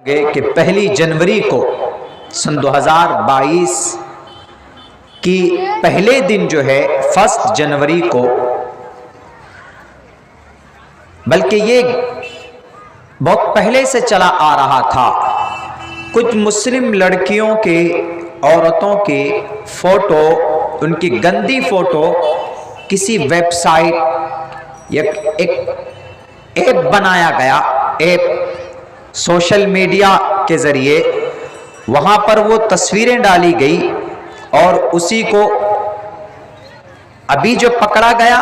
کہ پہلی جنوری کو سن 2022 کی پہلے دن جو ہے 1 جنوری کو، بلکہ یہ بہت پہلے سے چلا آ رہا تھا، کچھ مسلم لڑکیوں کے، عورتوں کے فوٹو، ان کی گندی فوٹو کسی ویب سائٹ یا ایک ایپ بنایا گیا، ایپ سوشل میڈیا کے ذریعے وہاں پر وہ تصویریں ڈالی گئی، اور اسی کو ابھی جو پکڑا گیا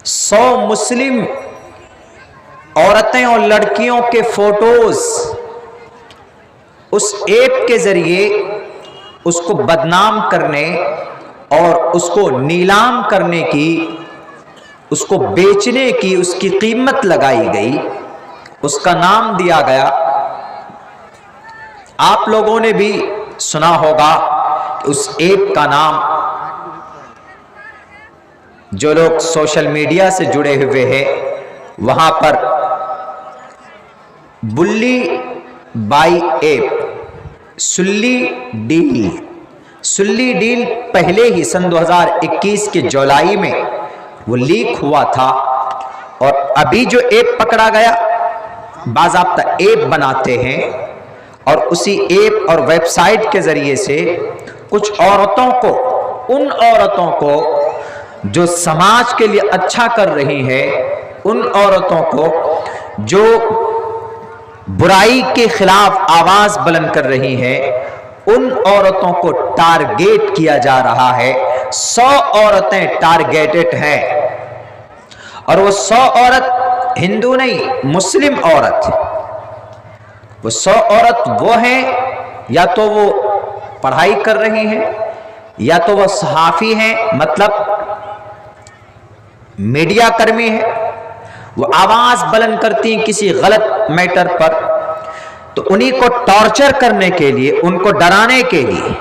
100 مسلم عورتیں اور لڑکیوں کے فوٹوز اس ایپ کے ذریعے اس کو بدنام کرنے اور اس کو نیلام کرنے کی، اس کو بیچنے کی اس کی قیمت لگائی گئی، اس کا نام دیا گیا، آپ لوگوں نے بھی سنا ہوگا کہ اس ایپ کا نام، جو لوگ سوشل میڈیا سے جڑے ہوئے ہیں وہاں پر بلی بائی ایپ، سلی ڈیل پہلے ہی سن 2021 کے جولائی میں وہ لیک ہوا تھا، اور ابھی جو ایپ پکڑا گیا، باضابطہ ایپ بناتے ہیں اور اسی ایپ اور ویب سائٹ کے ذریعے سے کچھ عورتوں کو، ان عورتوں کو جو سماج کے لیے اچھا کر رہی ہے، ان عورتوں کو جو برائی کے خلاف آواز بلند کر رہی ہے، ان عورتوں کو ٹارگیٹ کیا جا رہا ہے۔ 100 عورتیں ٹارگیٹڈ ہیں، اور وہ 100 عورت ہندو نہیں، مسلم عورت۔ وہ 100 عورت وہ ہیں، یا تو وہ پڑھائی کر رہی ہیں، یا تو وہ صحافی ہیں، مطلب میڈیا کرمی ہیں، وہ آواز بلند کرتی ہیں کسی غلط میٹر پر، تو انہی کو ٹارچر کرنے کے لیے، ان کو ڈرانے کے لیے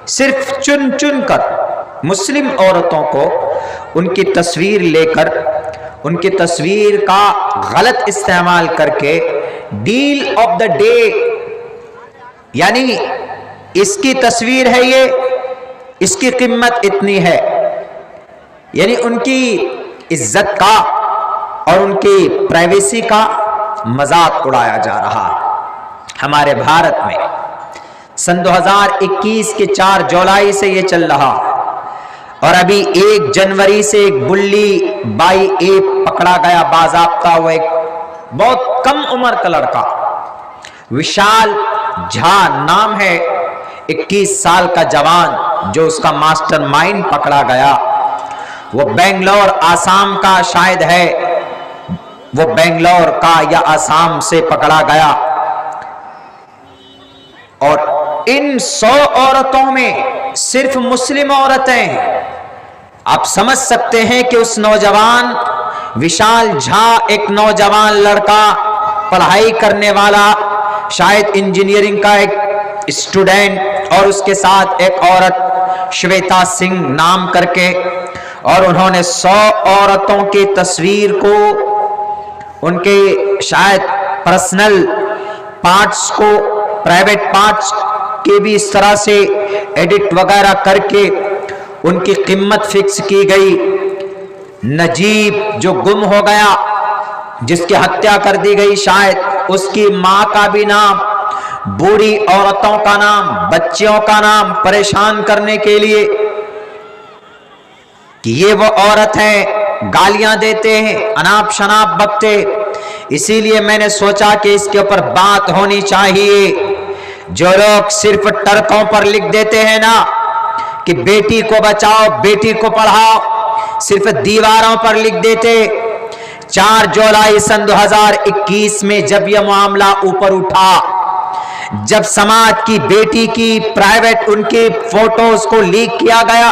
صرف چن کر مسلم عورتوں کو ان کی تصویر لے کر، ان کی تصویر کا غلط استعمال کر کے ڈیل آف دا ڈے، یعنی اس کی تصویر ہے یہ، اس کی قیمت اتنی ہے، یعنی ان کی عزت کا اور ان کی پرائیویسی کا مذاق اڑایا جا رہا ہے۔ ہمارے بھارت میں سن 2021 کے 4 جولائی سے یہ چل رہا، اور ابھی 1 جنوری سے ایک بلی بائی ایپ پکڑا گیا باضابطہ، وہ ایک بہت کم عمر کا لڑکا، وشال جھا نام ہے، 21 سال کا جوان جو اس کا ماسٹر مائنڈ پکڑا گیا۔ وہ بنگلور آسام کا شاید ہے، وہ بنگلور کا یا آسام سے پکڑا گیا، اور ان 100 عورتوں میں صرف مسلم عورتیں ہیں۔ آپ سمجھ سکتے ہیں کہ اس نوجوان وشال جھا، ایک نوجوان لڑکا، پڑھائی کرنے والا، شاید انجینئرنگ کا ایک اسٹوڈنٹ، اور اس کے ساتھ ایک عورت شویتا سنگھ نام کر کے، اور انہوں نے 100 عورتوں کی تصویر کو، ان کے شاید پرسنل پارٹس کو، پرائیویٹ پارٹس کے بھی اس طرح سے ایڈٹ وغیرہ کر کے ان کی قیمت فکس کی گئی۔ نجیب جو گم ہو گیا، جس کی ہتیا کر دی گئی، شاید اس کی ماں کا بھی نام، بوڑھی عورتوں کا نام، بچیوں کا نام پریشان کرنے کے لیے کہ یہ وہ عورت ہیں، گالیاں دیتے ہیں، اناپ شناپ بکتے۔ اسی لیے میں نے سوچا کہ اس کے اوپر بات ہونی چاہیے۔ جو لوگ صرف ٹرکوں پر لکھ دیتے ہیں نا کہ بیٹی کو بچاؤ، بیٹی کو پڑھاؤ، صرف دیواروں پر لکھ دیتے۔ 4 جولائی سن 2021 میں جب یہ معاملہ اوپر اٹھا، جب سماج کی بیٹی کی پرائیویٹ ان کی فوٹوز کو لیک کیا گیا،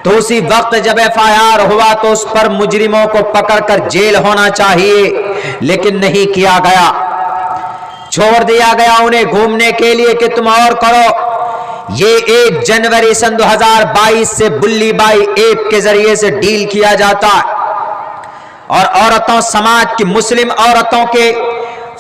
تو اسی وقت جب FIR ہوا تو اس پر مجرموں کو پکڑ کر جیل ہونا چاہیے، لیکن نہیں کیا گیا، چھوڑ دیا گیا انہیں گھومنے کے لیے کہ تم اور کرو۔ یہ 1 جنوری سن 2022 سے بلی بائی ایپ کے ذریعے سے ڈیل کیا جاتا ہے، اور عورتوں، سماج کی مسلم عورتوں کے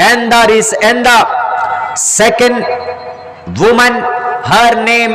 and the second woman, her name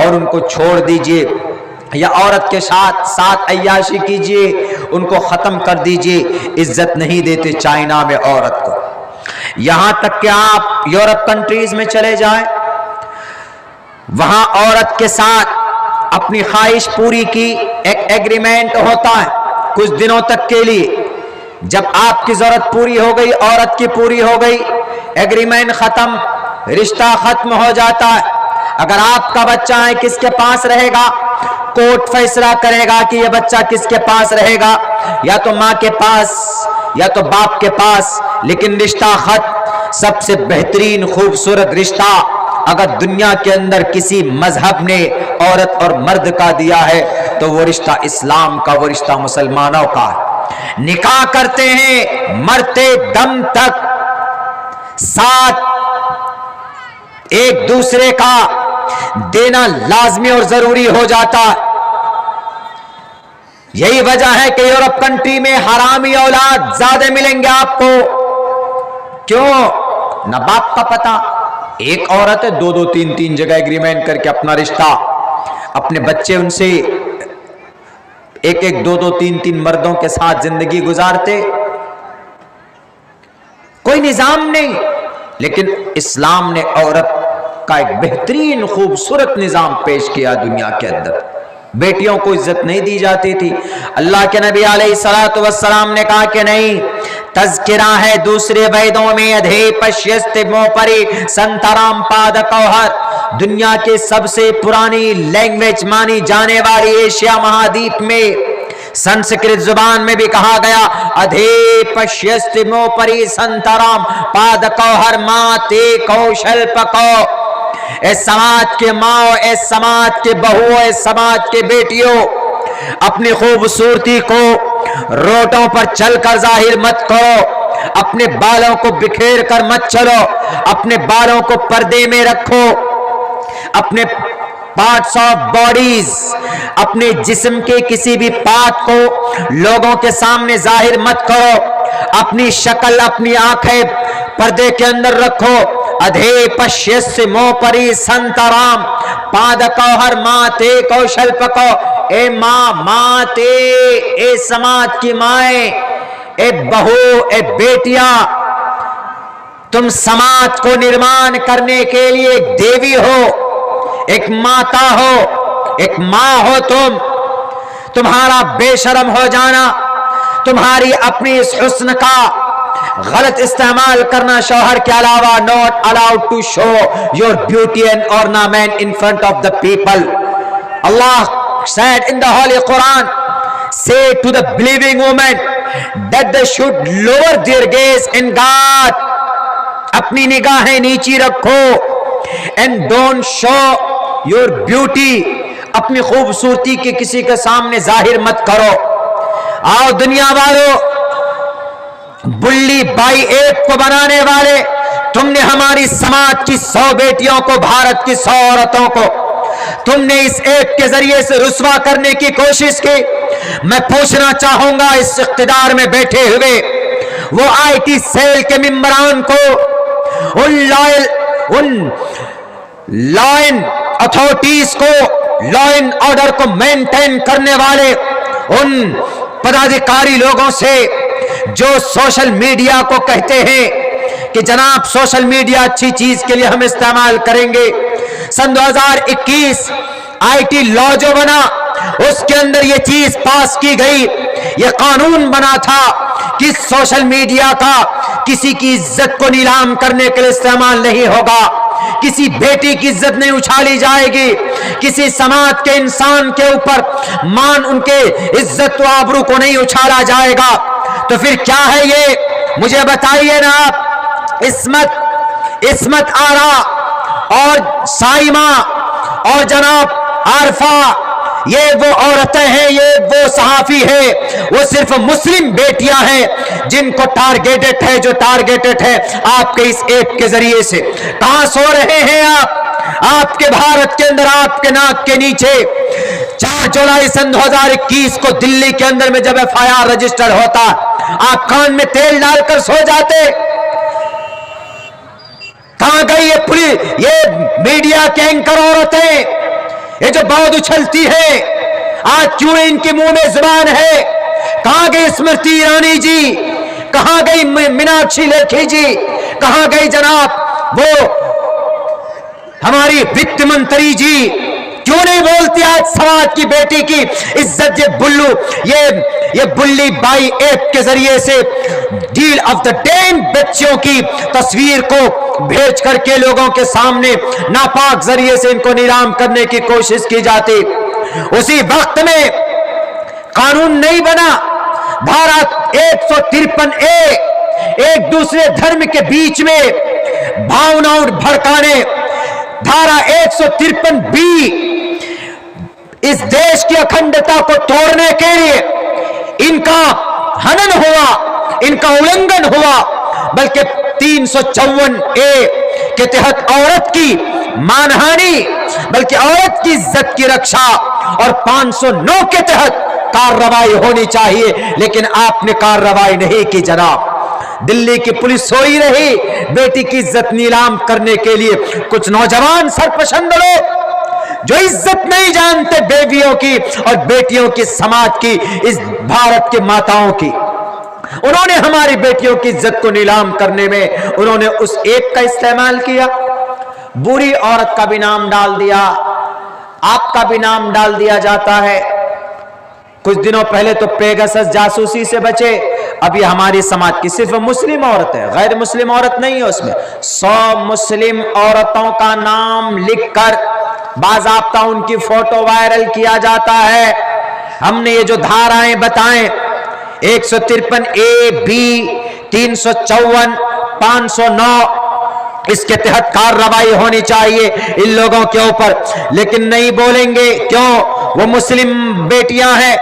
اور ان کو چھوڑ دیجئے، یا عورت کے ساتھ عیاشی کیجئے، ان کو ختم کر دیجئے۔ عزت نہیں دیتے چائنا میں عورت کو، یہاں تک کہ آپ یورپ کنٹریز میں چلے جائیں، وہاں عورت کے ساتھ اپنی خواہش پوری کی ایک ایگریمنٹ ہوتا ہے کچھ دنوں تک کے لیے، جب آپ کی ضرورت پوری ہو گئی، عورت کی پوری ہو گئی، ایگریمنٹ ختم، رشتہ ختم ہو جاتا ہے۔ اگر آپ کا بچہ ہے کس کے پاس رہے گا؟ کورٹ فیصلہ کرے گا کہ یہ بچہ کس کے پاس رہے گا، یا تو ماں کے پاس یا تو باپ کے پاس، لیکن رشتہ ختم۔ سب سے بہترین خوبصورت رشتہ اگر دنیا کے اندر کسی مذہب نے عورت اور مرد کا دیا ہے تو وہ رشتہ اسلام کا، وہ رشتہ مسلمانوں کا ہے۔ نکاح کرتے ہیں مرتے دم تک ساتھ ایک دوسرے کا دینا لازمی اور ضروری ہو جاتا ہے۔ یہی وجہ ہے کہ یورپ کنٹری میں حرامی اولاد زیادہ ملیں گے آپ کو۔ کیوں؟ نہ باپ کا پتہ، ایک عورت ہے دو تین جگہ ایگریمنٹ کر کے اپنا رشتہ، اپنے بچے ان سے ایک دو تین مردوں کے ساتھ زندگی گزارتے، کوئی نظام نہیں۔ لیکن اسلام نے عورت کا ایک بہترین خوبصورت نظام پیش کیا دنیا کے اندر۔ بیٹیوں کو عزت نہیں دی جاتی تھی، اللہ کے نبی علیہ الصلوۃ والسلام نے کہا کہ نہیں، تذکرہ ہے دوسرے ویدوں میں ادھے پشیست موپری سنترام پاد کوہر، دنیا کے سب سے پرانی لینگویج مانی جانے والی ایشیا مہادیپ میں سنسکرت زبان میں بھی کہا گیا ادھے پشیست موپری سنترام پاد کوہر ماتے کوشل پکو۔ اے سماج کے ماں، اے سماج کے بہو، اے سماج کے بیٹیوں، اپنی خوبصورتی کو روٹوں پر چل کر ظاہر مت کرو، اپنے بالوں کو بکھیر کر مت چلو، اپنے بالوں کو پردے میں رکھو، اپنے پارٹس آف باڈیز، اپنے جسم کے کسی بھی پارٹ کو لوگوں کے سامنے ظاہر مت کرو، اپنی شکل، اپنی آنکھیں پردے کے اندر رکھو۔ ادھے پشیس موپری سنترام پاد کوہر ماتے کوشل پکو۔ اے ماں، ماتے، اے سماج کی مائیں، اے بہو، اے بیٹیاں، تم سماج کو نرمان کرنے کے لیے ایک دیوی ہو، ایک ماتا ہو، ایک ماں ہو تم۔ تمہارا بے شرم ہو جانا، تمہاری اپنی اس حسن کا غلط استعمال کرنا شوہر کے علاوہ، not allowed to show your beauty and ornament in front of the people. Allah said in the Holy Quran, say to the believing women that they should lower their gaze in God. اپنی نگاہیں نیچی رکھو and don't show your beauty. اپنی خوبصورتی کے کسی کے سامنے ظاہر مت کرو۔ آؤ دنیا والو، بلی بائی ایپ کو بنانے والے، تم نے ہماری سماج کی 100 بیٹیوں کو، بھارت کی 100 عورتوں کو تم نے اس ایپ کے ذریعے سے رسوا کرنے کی کوشش کی۔ میں پوچھنا چاہوں گا اس اقتدار میں بیٹھے ہوئے وہ آئی ٹی سیل کے ممبران کو، ان لائن اتھارٹیز کو، لائن آرڈر کو مینٹین کرنے والے ان پدادھیکاری لوگوں سے جو سوشل میڈیا کو کہتے ہیں کہ جناب سوشل میڈیا اچھی چیز کے لیے ہم استعمال کریں گے۔ سن 2021 آئی ٹی لا جو بنا، اس کے اندر یہ چیز پاس کی گئی، یہ قانون بنا تھا کہ سوشل میڈیا کا کسی کی عزت کو نیلام کرنے کے لیے استعمال نہیں ہوگا، کسی بیٹی کی عزت نہیں اچھالی جائے گی، کسی سماج کے انسان کے اوپر ان کے عزت و آبرو کو نہیں اچھالا جائے گا۔ تو پھر کیا ہے یہ؟ مجھے بتائیے نا آپ۔ عصمت آرا اور سائمہ اور جناب عارفہ، یہ وہ عورتیں ہیں، یہ وہ صحافی ہیں، وہ صرف مسلم بیٹیاں ہیں جن کو ٹارگیٹڈ ہے، جو ٹارگیٹڈ ہے آپ کے اس ایپ کے ذریعے سے۔ کہاں سو رہے ہیں آپ کے بھارت کے اندر، آپ کے ناک کے نیچے 4 جولائی سن 2021 کو دلی کے اندر میں جب FIR رجسٹر ہوتا، آپ کان میں تیل ڈال کر سو جاتے۔ کہاں گئی یہ میڈیا کے اینکر عورتیں، یہ جو بہت اچھلتی ہے، آج کیوں ان کے منہ میں زبان ہے؟ کہاں گئی اسمرتی ایرانی جی؟ کہاں گئی میناکشی لیکھی جی؟ کہاں گئی جناب وہ ہماری وت منتری جی؟ کیوں نہیں بولتی آج سماج کی بیٹی کی عزت؟ یہ بلو یہ بلی بائی ایپ کے ذریعے سے ڈیل آف دا ڈیم بچیوں کی تصویر کو بھیج کر کے لوگوں کے سامنے ناپاک ذریعے سے ان کو نیلام کرنے کی کوشش کی جاتی، اسی وقت میں قانون نہیں بنا۔ دھارا 153A ایک دوسرے دھرم کے بیچ میں بھاوناؤں بھڑکانے، دھارا 153B اس دیش کی اکھنڈتا کو توڑنے کے لیے ان کا ہنن ہوا، ان کا النگھن ہوا، بلکہ 354A کے تحت عورت کی مانہانی، بلکہ عورت کی عزت کی رکشا، اور 509 کے تحت کارروائی ہونی چاہیے، لیکن آپ نے کارروائی نہیں کی جناب۔ دلی کی پولیس سوئی رہی بیٹی کی عزت نیلام کرنے کے لیے۔ کچھ نوجوان سرپسند لوگ جو عزت نہیں جانتے بیویوں کی اور بیٹیوں کی، سماج کی، اس بھارت کے ماتاؤں کی، انہوں نے ہماری بیٹیوں کی عزت کو نیلام کرنے میں انہوں نے اس ایپ کا استعمال کیا، بری عورت کا بھی نام ڈال دیا، آپ کا بھی نام ڈال دیا جاتا ہے۔ کچھ دنوں پہلے تو پیگسس جاسوسی سے بچے، اب یہ ہماری سماج کی صرف مسلم عورت ہے، غیر مسلم عورت نہیں ہے اس میں، 100 مسلم عورتوں کا نام لکھ کر باضابطہ ان کی فوٹو وائرل کیا جاتا ہے۔ ہم نے یہ جو دھارائیں بتائیں 153A B 354 509 اس کے تحت کارروائی ہونی چاہیے ان لوگوں کے اوپر، لیکن نہیں بولیں گے۔ کیوں؟ وہ مسلم بیٹیاں ہیں،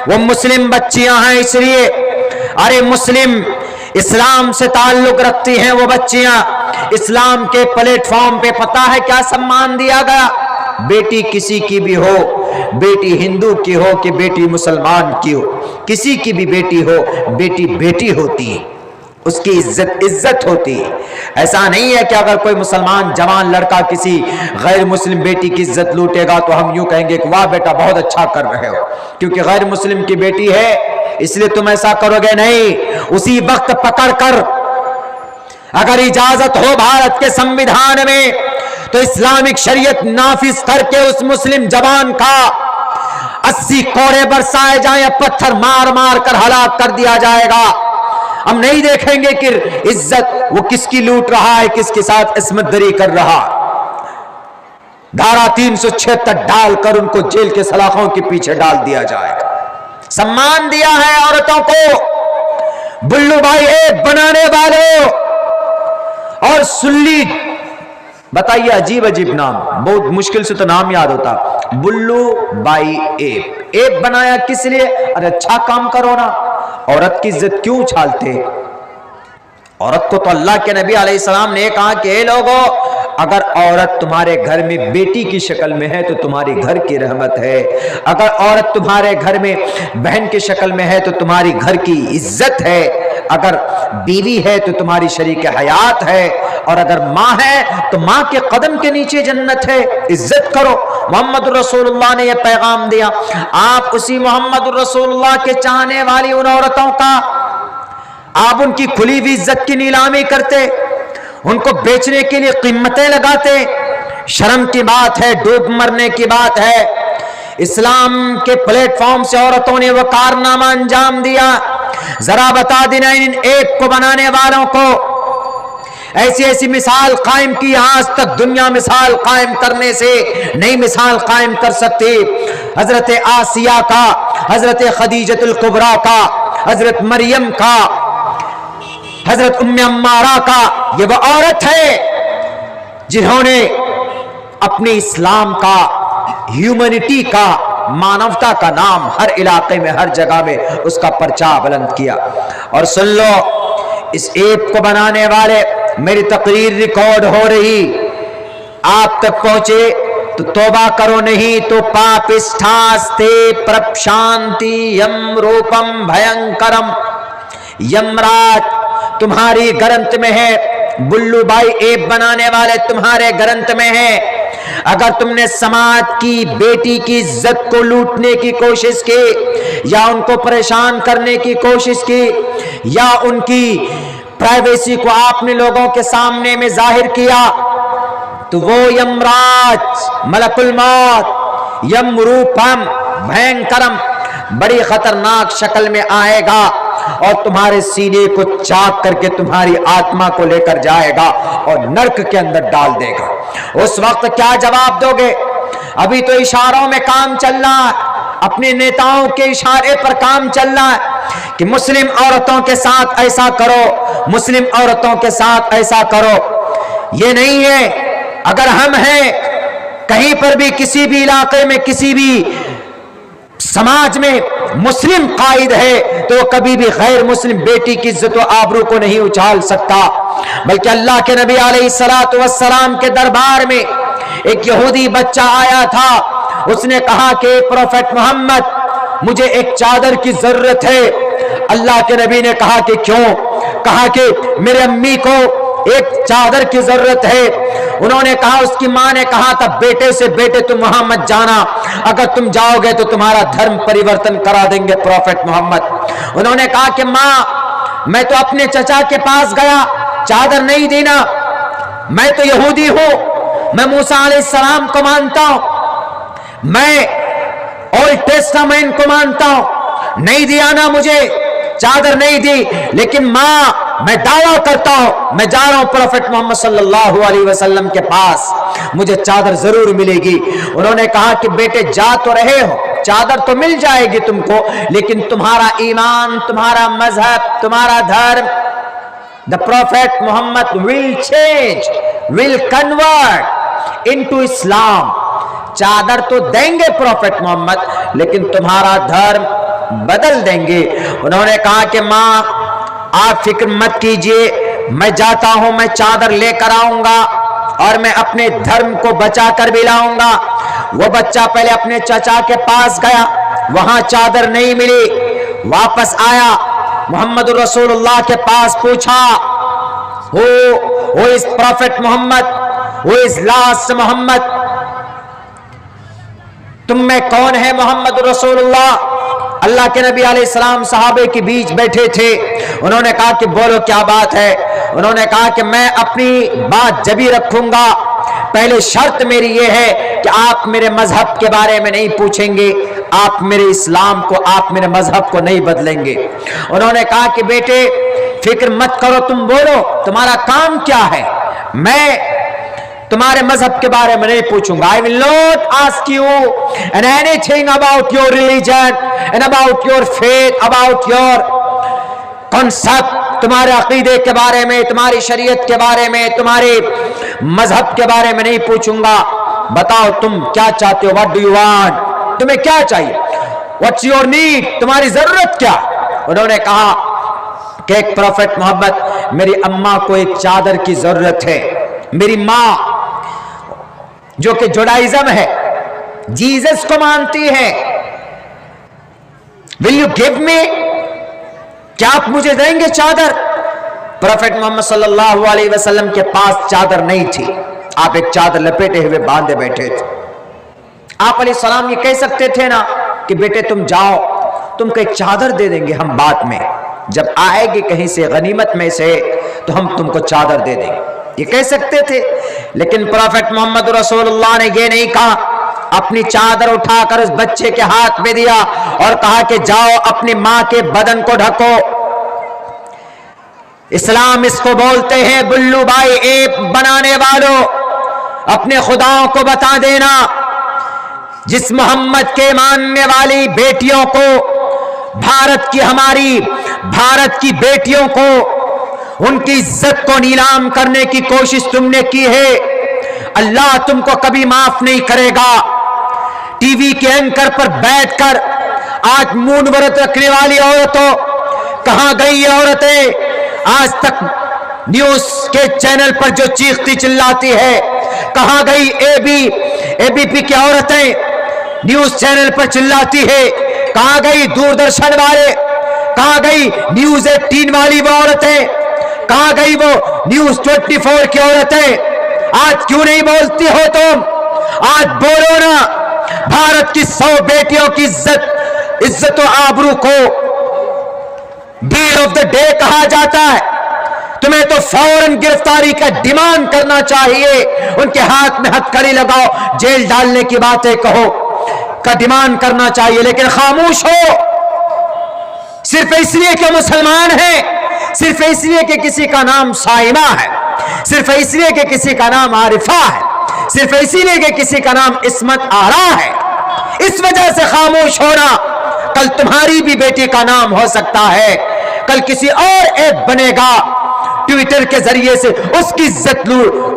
وہ مسلم بچیاں ہیں، اس لیے ارے مسلم اسلام سے تعلق رکھتی ہیں وہ بچیاں، اسلام کے پلیٹ فارم پہ پتہ ہے کیا سمان دیا گیا؟ بیٹی کسی کی بھی ہو، بیٹی ہندو کی ہو کہ بیٹی مسلمان کی ہو، کسی کی بھی بیٹی ہو، بیٹی بیٹی ہوتی ہے، اس کی عزت ہوتی ہے۔ ایسا نہیں ہے کہ اگر کوئی مسلمان جوان لڑکا کسی غیر مسلم بیٹی کی عزت لوٹے گا تو ہم یوں کہیں گے کہ واہ بیٹا بہت اچھا کر رہے ہو کیونکہ غیر مسلم کی بیٹی ہے اس لیے تم ایسا کرو گے، نہیں۔ اسی وقت پکڑ کر اگر اجازت ہو بھارت کے سمویدھان میں تو اسلامک شریعت نافذ کر کے اس مسلم جوان کا 80 کوڑے برسائے جائیں، پتھر مار مار کر ہلاک کر دیا جائے گا۔ ہم نہیں دیکھیں گے کہ عزت وہ کس کی لوٹ رہا ہے، کس کے ساتھ عصمت دری کر رہا۔ دھارا 376 ڈال کر ان کو جیل کے سلاخوں کے پیچھے ڈال دیا جائے گا۔ سمان دیا ہے عورتوں کو بلو بھائی ایپ بنانے والوں اور سلی، بتائیے عجیب عجیب نام، بہت مشکل سے تو نام یاد ہوتا۔ بلو بائی ایپ بنایا کس لیے؟ ارے اچھا کام کرو نا، عورت کی عزت کیوں اچھالتے؟ عورت کو تو اللہ کے نبی علیہ السلام نے کہا کہ اے لوگو، اگر عورت تمہارے گھر میں بیٹی کی شکل میں ہے تو تمہاری گھر کی رحمت ہے، اگر عورت تمہارے گھر میں بہن کی شکل میں ہے تو تمہاری گھر کی عزت ہے، اگر بیوی ہے تو تمہاری شریک حیات ہے، اور اگر ماں ہے تو ماں کے قدم کے نیچے جنت ہے، عزت کرو۔ محمد رسول اللہ نے یہ پیغام دیا۔ آپ اسی محمد رسول اللہ کے چاہنے والی ان عورتوں کا آپ ان کی کھلی ہوئی عزت کی نیلامی کرتے، ان کو بیچنے کے لیے قیمتیں لگاتے۔ شرم کی بات ہے، ڈوب مرنے کی بات ہے۔ اسلام کے پلیٹ فارم سے عورتوں نے وہ کارنامہ انجام دیا۔ ذرا بتا دینا ان ایپ کو بنانے والوں کو، ایسی ایسی مثال قائم کی، آج تک دنیا مثال قائم کرنے سے نئی مثال قائم کر سکتی۔ حضرت آسیہ کا، حضرت خدیجۃ الکبریٰ کا، حضرت مریم کا، حضرت ام عمارہ کا، یہ وہ عورت ہے جنہوں نے اپنے اسلام کا، ہیومنٹی کا، مانوتا کا نام ہر علاقے میں، ہر جگہ میں اس کا پرچا بلند کیا۔ اور سن لو، اس ایپ کو بنانے والے، میری تقریر ریکارڈ ہو رہی، آپ تک پہنچے تو توبہ کرو، نہیں تو پاپسٹھاستے پرپشانتی یم روپم بھینکرم، یمراج تمہاری گرنت میں ہے، بلو بائی ایپ بنانے والے تمہارے گرنت میں ہے۔ اگر تم نے سماج کی بیٹی کی عزت کو لوٹنے کی کوشش کی یا ان کو پریشان کرنے کی کوشش کی یا ان کی پرائیویسی کو آپ نے لوگوں کے سامنے میں ظاہر کیا تو وہ یمراج ملک الموت یمروپم بھینکرم بڑی خطرناک شکل میں آئے گا اور تمہارے سینے کو چاک کر کے تمہاری آتما کو لے کر جائے گا اور نرک کے اندر ڈال دے گا۔ اس وقت کیا جواب دو گے؟ ابھی تو اشاروں میں کام چل رہا ہے، اپنے نیتاؤں کے اشارے پر کام چل رہا ہے کہ مسلم عورتوں کے ساتھ ایسا کرو، مسلم عورتوں کے ساتھ ایسا کرو۔ یہ نہیں ہے، اگر ہم ہیں کہیں پر بھی کسی بھی علاقے میں کسی بھی سماج میں مسلم قائد ہے تو کبھی بھی غیر مسلم بیٹی کی عزت و آبرو کو نہیں اچھال سکتا، بلکہ اللہ کے نبی علیہ الصلوۃ والسلام کے دربار میں ایک یہودی بچہ آیا تھا، اس نے کہا کہ پروفیٹ محمد مجھے ایک چادر کی ضرورت ہے۔ اللہ کے نبی نے کہا کہ کیوں؟ کہا کہ میرے امی کو ایک چادر کی ضرورت ہے۔ انہوں نے کہا، اس کی ماں نے کہا تھا بیٹے سے بیٹے تم وہاں مت جانا، اگر تم جاؤ گے تو تمہارا دھرم پریورتن کرا دیں گے پروفیٹ محمد۔ انہوں نے کہا کہ ماں میں تو اپنے چچا کے پاس گیا، چادر نہیں دینا، میں تو یہودی ہوں، میں موسیٰ علیہ السلام کو مانتا ہوں، میں اولڈ ٹیسٹامنٹ کو مانتا ہوں، نہیں دیا نا مجھے چادر نہیں دی، لیکن ماں میں دعویٰ کرتا ہوں میں جا رہا ہوں پروفیٹ محمد صلی اللہ علیہ وسلم کے پاس، مجھے چادر ضرور ملے گی۔ انہوں نے کہا کہ بیٹے جا تو رہے ہو، چادر تو مل جائے گی تم کو، لیکن تمہارا ایمان، تمہارا مذہب، تمہارا دھرم the prophet Muhammad will change, will convert into Islam۔ چادر تو دیں گے پروفیٹ محمد لیکن تمہارا دھرم بدل دیں گے۔ انہوں نے کہا کہ ماں آپ فکر مت کیجئے، میں جاتا ہوں، میں چادر لے کر آؤں گا اور میں اپنے دھرم کو بچا کر بھی لاؤں گا۔ وہ بچہ پہلے اپنے چچا کے پاس گیا، وہاں چادر نہیں ملی، واپس آیا، محمد رسول اللہ کے پاس پوچھا who is prophet Muhammad, who is last Muhammad، تم میں کون ہے محمد رسول اللہ؟ اللہ کے نبی علیہ السلام صحابے کے بیچ بیٹھے تھے، انہوں نے کہا کہ بولو کیا بات ہے؟ انہوں نے کہا کہ میں اپنی بات جبھی رکھوں گا، پہلے شرط میری یہ ہے کہ آپ میرے مذہب کے بارے میں نہیں پوچھیں گے، آپ میرے اسلام کو، آپ میرے مذہب کو نہیں بدلیں گے۔ انہوں نے کہا کہ بیٹے فکر مت کرو، تم بولو تمہارا کام کیا ہے، میں تمہارے مذہب کے بارے میں نہیں پوچھوں گا۔ I will not ask you and anything about your religion and about your faith, about your concept، تمہارے عقیدے کے بارے میں، تمہاری شریعت کے بارے میں، تمہارے مذہب کے بارے میں نہیں پوچھوں گا۔ بتاؤ تم کیا چاہتے ہو؟ What do you want؟ تمہیں کیا چاہیے؟ What's your need؟ تمہاری ضرورت کیا؟ انہوں نے کہا کہ ایک پروفیٹ محمد میری اماں کو ایک چادر کی ضرورت ہے، میری ماں جو کہ جوڈائزم ہے، جیزس کو مانتی ہے، will you give me؟ کیا آپ مجھے دیں گے چادر؟ پروفیٹ محمد صلی اللہ علیہ وسلم کے پاس چادر نہیں تھی، آپ ایک چادر لپیٹے ہوئے باندھے بیٹھے تھے۔ آپ علیہ السلام یہ کہہ سکتے تھے نا کہ بیٹے تم جاؤ، تم کو ایک چادر دے دیں گے ہم بعد میں، جب آئے گی کہیں سے غنیمت میں سے تو ہم تم کو چادر دے دیں گے، یہ کہہ سکتے تھے۔ لیکن پروفیٹ محمد رسول اللہ نے یہ نہیں کہا، اپنی چادر اٹھا کر اس بچے کے ہاتھ میں دیا اور کہا کہ جاؤ اپنی ماں کے بدن کو ڈھکو۔ اسلام اس کو بولتے ہیں بلو بھائی ایپ بنانے والوں، اپنے خداؤں کو بتا دینا، جس محمد کے ماننے والی بیٹیوں کو، بھارت کی، ہماری بھارت کی بیٹیوں کو، ان کی عزت کو نیلام کرنے کی کوشش تم نے کی ہے، اللہ تم کو کبھی معاف نہیں کرے گا۔ ٹی وی کے اینکر پر بیٹھ کر آج مون ورت رکھنے والی عورتوں کہاں گئی یہ عورتیں؟ آج تک نیوز کے چینل پر جو چیختی چلاتی ہے، کہاں گئی اے بی پی کی عورتیں نیوز چینل پر چلاتی ہے؟ کہاں گئی دوردرشن والے؟ کہاں گئی نیوز 18 والی وہ عورتیں؟ کہاں گئی وہ نیوز 24 کی عورتیں؟ آج کیوں نہیں بولتی ہو تم؟ آج بولو نا، بھارت کی 100 بیٹیوں کی عزت و آبرو کو ڈیل آف دا ڈے کہا جاتا ہے، تمہیں تو فوراً گرفتاری کا ڈیمانڈ کرنا چاہیے، ان کے ہاتھ میں ہتھکڑی لگاؤ، جیل ڈالنے کی باتیں کہو کا ڈیمانڈ کرنا چاہیے، لیکن خاموش ہو، صرف اس لیے کہ مسلمان ہیں، صرف اس لیے کہ کسی کا نام صائمہ ہے، صرف اس لیے کہ کسی کا نام عارفہ ہے، صرف اسی لیے کہ کسی کا نام عصمت آرا ہے، اس وجہ سے خاموش ہونا۔ کل تمہاری بھی بیٹی کا نام ہو سکتا ہے، کل کسی اور ایپ بنے گا، ٹویٹر کے ذریعے سے اس کی عزت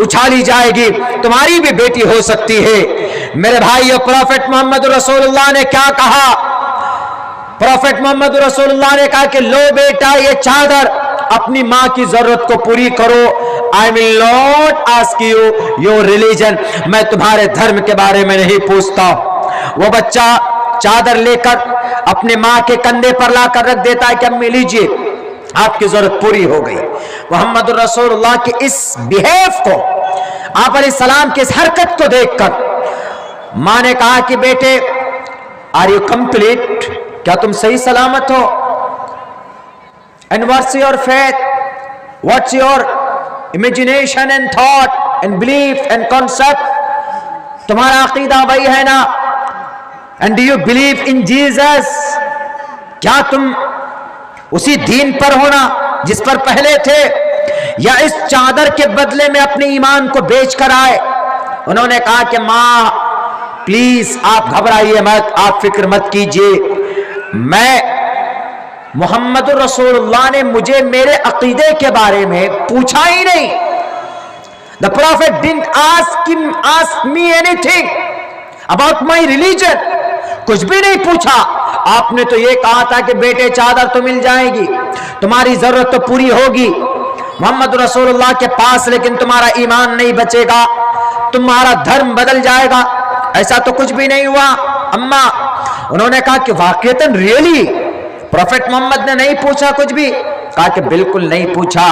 اچھالی جائے گی، تمہاری بھی بیٹی ہو سکتی ہے۔ میرے بھائیو، پروفٹ محمد رسول اللہ نے کیا کہا؟ پروفٹ محمد رسول اللہ نے کہا کہ لو بیٹا یہ چادر اپنی ماں کی ضرورت کو پوری کرو، I will not ask you your religion، میں تمہارے دھرم کے بارے میں نہیں پوچھتا۔ وہ بچہ چادر لے کر اپنے ماں کے کندھے پر لا کر رکھ دیتا ہے کہ امی لیجئے، آپ کی ضرورت پوری ہو گئی۔ محمد رسول اللہ کی اس بیہیو کو، آپ علیہ السلام کی اس حرکت کو دیکھ کر ماں نے کہا کہ بیٹے are you complete؟ کیا تم صحیح سلامت ہو؟ And what's your faith? What's your imagination and thought and belief and concept؟ تمہارا عقیدہ وہی ہے نا؟ And do you believe in Jesus؟ کیا تم اسی دین پر ہونا جس پر پہلے تھے، یا اس چادر کے بدلے میں اپنے ایمان کو بیچ کر آئے؟ انہوں نے کہا کہ ماں پلیز آپ گھبرائیے مت، آپ فکر مت کیجئے، میں محمد رسول اللہ نے مجھے میرے عقیدے کے بارے میں پوچھا ہی نہیں۔ The Prophet didn't ask me anything about my religion، کچھ بھی نہیں پوچھا، آپ نے تو یہ کہا تھا کہ بیٹے چادر تو مل جائے گی، تمہاری ضرورت تو پوری ہوگی محمد رسول اللہ کے پاس، لیکن تمہارا ایمان نہیں بچے گا، تمہارا دھرم بدل جائے گا۔ ایسا تو کچھ بھی نہیں ہوا اماں۔ انہوں نے کہا کہ واقعتاً ریئلی پروفٹ محمد نے نہیں پوچھا کچھ بھی؟ کہا کہ بالکل نہیں پوچھا۔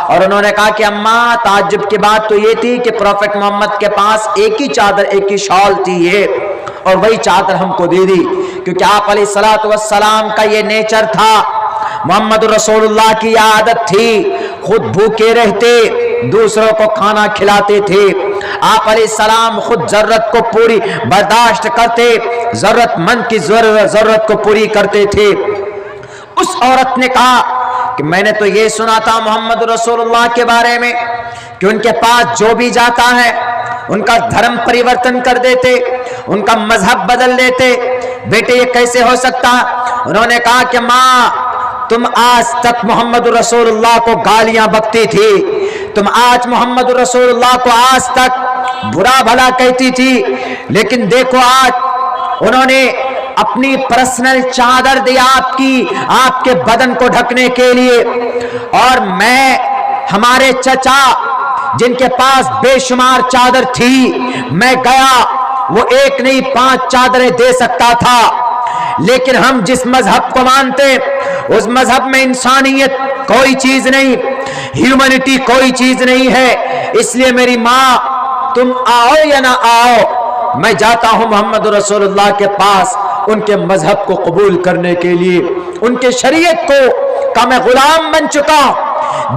اور انہوں نے کہا کہ اماں تعجب کی بات تو یہ تھی کہ پروفٹ محمد کے پاس ایک ہی چادر، ایک ہی شال تھی یہ، اور وہی چادر ہم کو دے دی، کیونکہ آپ علیہ الصلوۃ والسلام کا یہ نیچر تھا، محمد رسول اللہ کی عادت تھی، خود بھوکے رہتے دوسروں کو کھانا کھلاتے تھے، آپ علیہ السلام خود ضرورت کو پوری برداشت کرتے، ضرورت مند کی ضرورت کو پوری کرتے تھے۔ اس عورت نے کہا کہ میں نے تو یہ سنا تھا محمد رسول اللہ کے بارے میں کہ ان کے پاس جو بھی جاتا ہے ان کا دھرم پریورتن کر دیتے، ان کا مذہب بدل دیتے، بیٹے یہ کیسے ہو سکتا؟ انہوں نے کہا کہ ماں تم آج تک محمد رسول اللہ کو گالیاں بکتی تھی، تم آج محمد رسول اللہ کو آج تک برا بھلا کہتی تھی، لیکن دیکھو آج انہوں نے اپنی پرسنل چادر دی آپ کے بدن کو ڈھکنے کے لیے، اور میں ہمارے چچا جن کے پاس بے شمار چادر تھی، میں گیا وہ ایک نہیں 5 چادریں دے سکتا تھا، لیکن ہم جس مذہب کو مانتے اس مذہب میں انسانیت کوئی چیز نہیں، ہیومنٹی کوئی چیز نہیں ہے، اس لیے میری ماں تم آؤ یا نہ آؤ میں جاتا ہوں محمد رسول اللہ کے پاس ان کے مذہب کو قبول کرنے کے لیے، ان کے شریعت کو کا میں غلام بن چکا۔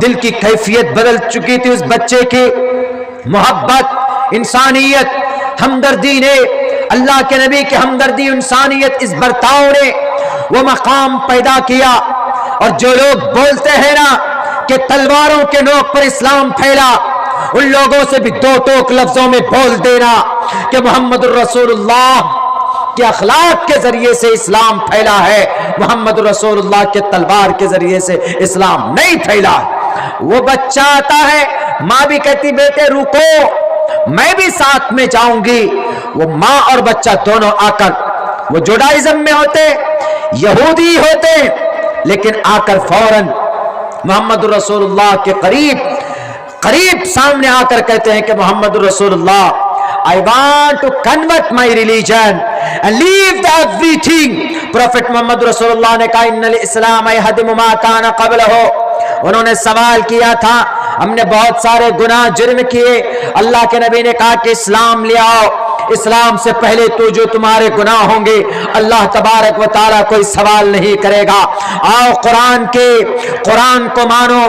دل کی کیفیت بدل چکی تھی اس بچے کی، محبت، انسانیت، ہمدردی نے، اللہ کے نبی کی ہمدردی، انسانیت، اس برتاؤ نے وہ مقام پیدا کیا۔ اور جو لوگ بولتے ہیں نا کہ تلواروں کے نوک پر اسلام پھیلا، ان لوگوں سے بھی 2 ٹوک لفظوں میں بول دینا کہ محمد رسول اللہ کے اخلاق کے ذریعے سے اسلام پھیلا ہے، محمد رسول اللہ کے تلوار کے ذریعے سے اسلام نہیں پھیلا۔ وہ بچہ آتا ہے، ماں بھی کہتی بیٹے رکو میں بھی ساتھ میں جاؤں گی، وہ ماں اور بچہ دونوں آ کر، وہ جوڈائزم میں ہوتے، یہودی ہوتے، لیکن آ کر فوراً محمد رسول اللہ کے قریب سامنے آ کر کہتے ہیں کہ محمد رسول اللہ I want to convert my religion and leave everything۔ Prophet محمد رسول اللہ نے کہا ان الاسلام یہدم ما کان قبلہ۔ انہوں نے سوال کیا تھا ہم نے بہت سارے گناہ جرم کیے، اللہ کے نبی نے کہا کہ اسلام لے آؤ، اسلام سے پہلے تو جو تمہارے گناہ ہوں گے اللہ تبارک و تعالیٰ کوئی سوال نہیں کرے گا. آؤ قرآن کو مانو,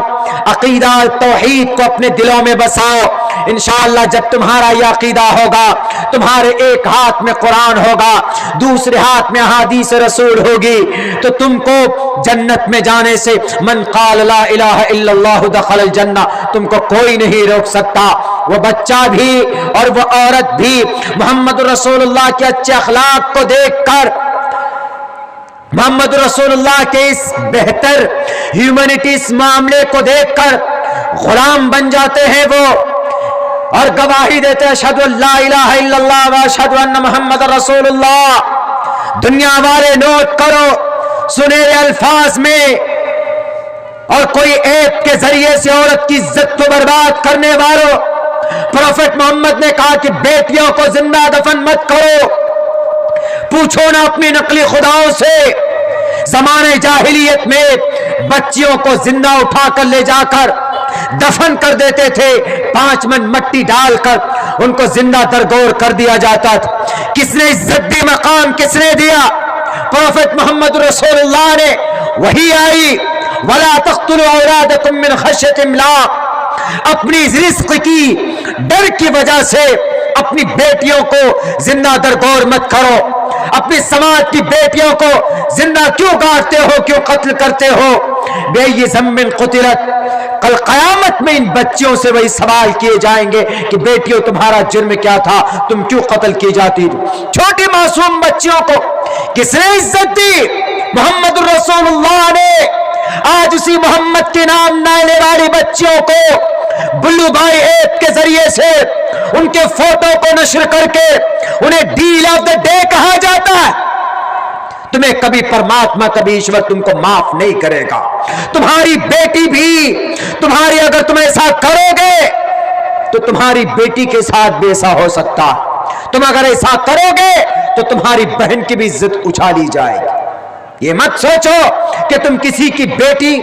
عقیدہ توحید کو اپنے دلوں میں بساؤ. انشاءاللہ جب تمہارا یہ عقیدہ ہوگا, تمہارے ایک ہاتھ میں قرآن ہوگا, دوسرے ہاتھ میں احادیث رسول ہوگی, تو تم کو جنت میں جانے سے من قال لا الہ الا اللہ دخل الجنہ, تم کو کوئی نہیں روک سکتا. وہ بچہ بھی اور وہ عورت بھی محمد رسول اللہ کے اچھے اخلاق کو دیکھ کر, محمد رسول اللہ کے اس بہتر ہیومینٹی اس معاملے کو دیکھ کر غلام بن جاتے ہیں وہ, اور گواہی دیتے ہیں اشہد ان لا الہ الا اللہ و اشہد ان محمد رسول اللہ. دنیا والے نوٹ کرو سنہرے الفاظ میں, اور کوئی ایپ کے ذریعے سے عورت کی عزت کو برباد کرنے والوں, پروفٹ محمد نے کہا کہ بیٹیوں کو زندہ دفن مت کرو. پوچھو نا اپنی نقلی خداؤں سے, زمانے جاہلیت میں بچیوں کو زندہ اٹھا کر لے جا کر دفن کر دیتے تھے, 5 من مٹی ڈال کر ان کو زندہ درگور کر دیا جاتا تھا. کس نے عزت دی, مقام کس نے دیا؟ پروفٹ محمد رسول اللہ نے. وہی آئی وَلَا تَقْتُلُوا أَوْلَادَكُم مِّنْ خَشْيَةِ إِمْلَاقٍ, اپنی رزق کی ڈر کی وجہ سے اپنی بیٹیوں کو زندہ درگور مت کرو. اپنی سماج کی بیٹیوں کو زندہ کیوں کاٹتے ہو, کیوں قتل کرتے ہو؟ بِأَيِّ ذَنبٍ قُتِلَتْ, کل قیامت میں ان بچیوں سے وہی سوال کیے جائیں گے کہ بیٹیوں تمہارا جرم کیا تھا, تم کیوں قتل کی جاتی تھی؟ چھوٹی معصوم بچیوں کو کس نے عزت دی؟ محمد رسول اللہ نے. آج اسی محمد کے نام لینے والی بچیوں کو بلو بھائی ایپ کے ذریعے سے ان کے فوٹو کو نشر کر کے انہیں ڈیل آف دا ڈے کہا جاتا ہے. تمہیں کبھی پرماتما, کبھی ایشور تم کو معاف نہیں کرے گا. تمہاری بیٹی بھی, تمہاری اگر تم ایسا کرو گے تو تمہاری بیٹی کے ساتھ بھی ایسا ہو سکتا. تم اگر ایسا کرو گے تو تمہاری بہن کی بھی عزت اچھالی جائے گی. یہ مت سوچو کہ تم کسی کی بیٹی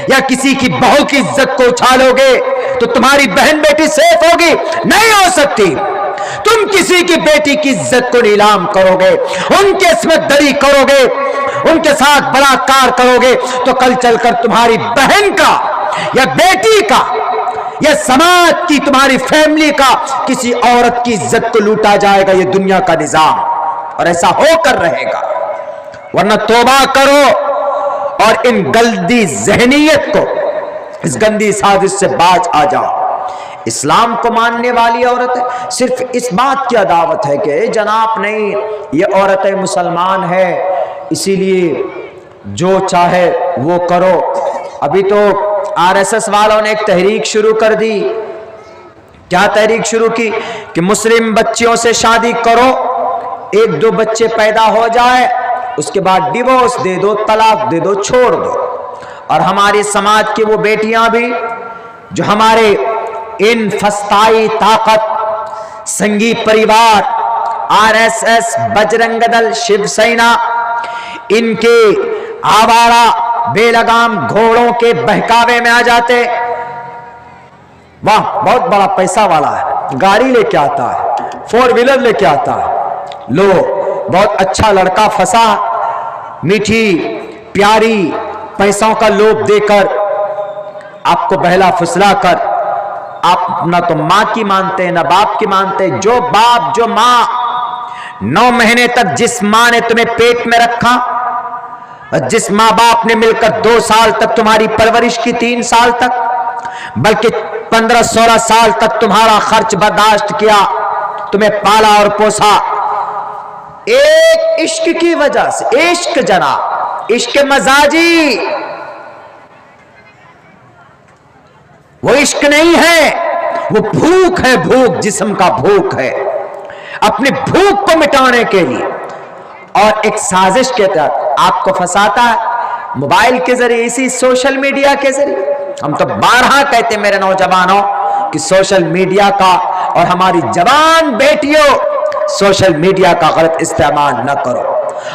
یا کسی کی بہو کی عزت کو اچھالو گے تو تمہاری بہن بیٹی سیف ہوگی, نہیں ہو سکتی. تم کسی کی بیٹی کی عزت کو نیلام کرو گے, ان کے عصمت دری کرو گے, ان کے ساتھ بلاکار کرو گے, تو کل چل کر تمہاری بہن کا یا بیٹی کا یا سماج کی, تمہاری فیملی کا کسی عورت کی عزت کو لوٹا جائے گا. یہ دنیا کا نظام, اور ایسا ہو کر رہے گا. ورنہ توبہ کرو اور ان گندی ذہنیت کو, اس گندی سازش سے باز آ جاؤ. اسلام کو ماننے والی عورتیں صرف اس بات کی دعوت ہے کہ جناب نہیں, یہ عورتیں مسلمان ہے, اسی لیے جو چاہے وہ کرو. ابھی تو RSS والوں نے ایک تحریک شروع کر دی. کیا تحریک شروع کی کہ مسلم بچیوں سے شادی کرو, 1-2 بچے پیدا ہو جائے, اس کے بعد ڈیورس دے دو, طلاق دے دو, چھوڑ دو. اور ہماری سماج کی وہ بیٹیاں بھی جو ہمارے ان فسطائی طاقت, سنگھی پریوار, RSS, بجرنگ دل, شیو سینا, ان کے آوارہ بے لگام گھوڑوں کے بہکاوے میں آ جاتے. واہ بہت بڑا پیسہ والا ہے, گاڑی لے کے آتا ہے, 4 ویلر لے کے آتا ہے, لو بہت اچھا لڑکا پھنسا, میٹھی پیاری پیسوں کا لوپ دے کر آپ کو بہلا پھسلا کر, آپ نہ تو ماں کی مانتے نہ باپ کی مانتے. جو باپ جو ماں 9 مہینے تک جس ماں نے تمہیں پیٹ میں رکھا, جس ماں باپ نے مل کر 2 سال تک تمہاری پرورش کی, 3 سال تک, بلکہ 15-16 سال تک تمہارا خرچ برداشت کیا, تمہیں پالا اور پوسا, ایک عشق کی وجہ سے. عشق جناب, عشق مزاجی, وہ عشق نہیں ہے, وہ بھوک ہے, بھوک جسم کا بھوک ہے. اپنی بھوک کو مٹانے کے لیے اور ایک سازش کے تحت آپ کو پھنساتا ہے موبائل کے ذریعے, اسی سوشل میڈیا کے ذریعے. ہم تو بارہا کہتے میرے نوجوانوں کہ سوشل میڈیا کا اور ہماری جوان بیٹیوں سوشل میڈیا کا غلط استعمال نہ کرو.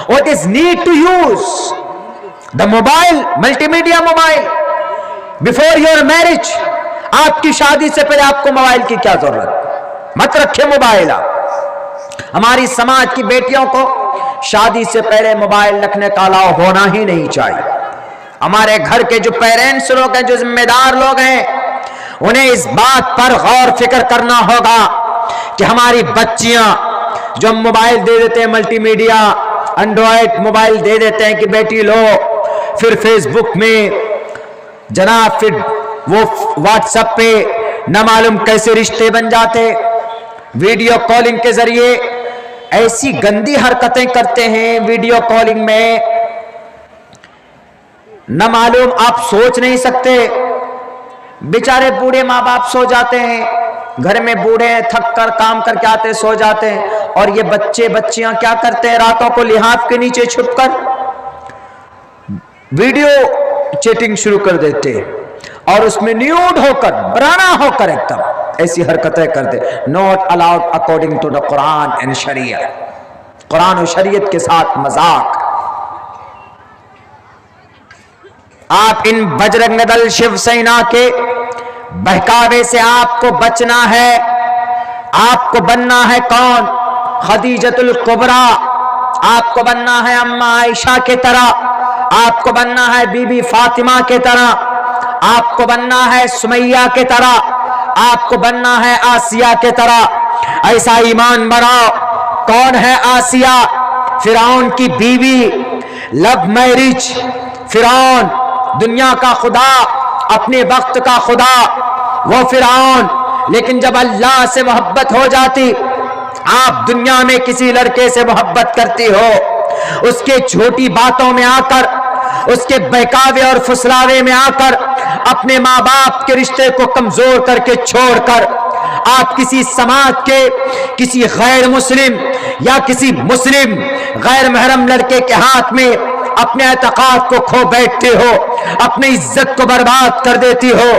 What is need to use the mobile, multimedia mobile before your marriage. آپ کی شادی سے پہلے آپ کو موبائل کی کیا ضرورت, مت رکھے موبائل. آپ ہماری سماج کی بیٹیوں کو شادی سے پہلے موبائل رکھنے کا الاؤ ہونا ہی نہیں چاہیے۔ ہمارے گھر کے جو پیرنٹس لوگ ہیں، جو ذمہ دار لوگ ہیں، انہیں اس بات پر غور فکر کرنا ہوگا کہ ہماری بچیاں جو ہم موبائل دے دیتے ہیں، ملٹی میڈیا اینڈرائڈ موبائل دے دیتے ہیں کہ بیٹی لو، پھر فیس بک میں جناب، پھر وہ واٹس ایپ پہ نہ معلوم کیسے رشتے بن جاتے، ویڈیو کالنگ کے ذریعے ایسی گندی حرکتیں کرتے ہیں ویڈیو کالنگ میں، نہ معلوم آپ سوچ نہیں سکتے۔ بیچارے بوڑھے ماں باپ سو جاتے ہیں، گھر میں بوڑھے تھک کر کام کر کے آتے سو جاتے ہیں، اور یہ بچے بچیاں کیا کرتے ہیں، راتوں کو لحاف کے نیچے چھپ کر ویڈیو چیٹنگ شروع کر دیتے ہیں، اور اس میں نیوڈ ہو کر، برانا ہو کر ایک دم ایسی حرکتیں کرتے۔ Not allowed according to the Quran and Shariat, Quran و شریعت کے ساتھ مذاق۔ آپ ان بجرنگ دل شیو سینا کے بہکاوے سے آپ کو بچنا ہے۔ آپ کو بننا ہے کون؟ خدیجۃ الکبریٰ، آپ کو بننا ہے اماں عائشہ کی طرح، آپ کو بننا ہے بی بی فاطمہ کی طرح، آپ کو بننا ہے سمیہ کی طرح، آپ کو بننا ہے آسیہ کی طرح۔ ایسا ایمان بناؤ۔ کون ہے آسیہ؟ فرعون کی بیوی، لو میرج، فرعون دنیا کا خدا، اپنے وقت کا خدا، وہ فرعون۔ لیکن جب اللہ سے محبت ہو جاتی، آپ دنیا میں کسی لڑکے سے محبت کرتی ہو، اس کے چھوٹی باتوں میں آ کر، اس کے بہکاوے اور فسلاوے میں آ کر، اپنے ماں باپ کے رشتے کو کمزور کر کے چھوڑ کر، آپ کسی سماج کے کسی غیر مسلم یا کسی مسلم غیر محرم لڑکے کے ہاتھ میں اپنے اعتقاد کو کھو بیٹھتے ہو، اپنی عزت کو برباد کر دیتی ہو۔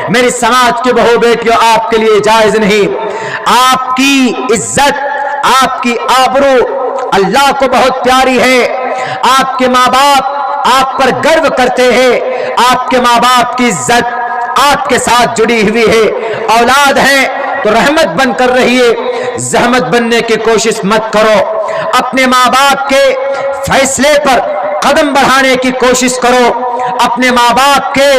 میری سماج کے بہو بیٹیوں، آپ کے لیے جائز نہیں۔ آپ کی عزت، آپ کی آبرو اللہ کو بہت پیاری ہے۔ آپ کے ماں باپ آپ پر گرو کرتے ہیں، آپ کے ماں باپ کی عزت آپ کے ساتھ جڑی ہوئی ہے۔ اولاد ہے تو رحمت بن کر رہیے، زحمت بننے کی کوشش مت کرو۔ اپنے ماں باپ کے فیصلے پر قدم بڑھانے کی کوشش کرو، اپنے ماں باپ کے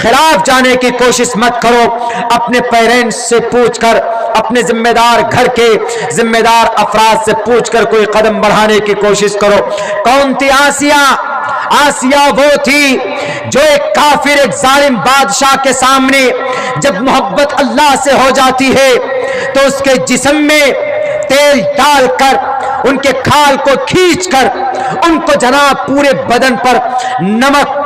خلاف جانے کی کوشش مت کرو۔ اپنے پیرنٹس سے پوچھ کر، اپنے ذمہ دار گھر کے ذمہ دار افراد سے پوچھ کر کوئی قدم بڑھانے کی کوشش کرو۔ کون تھی آسیہ؟ آسیہ وہ تھی جو ایک کافر، ایک ظالم بادشاہ کے سامنے جب محبت اللہ سے ہو جاتی ہے تو اس کے جسم میں تیل ڈال کر، ان کے کھال کو کھینچ کر، ان کو جناب پورے بدن پر نمک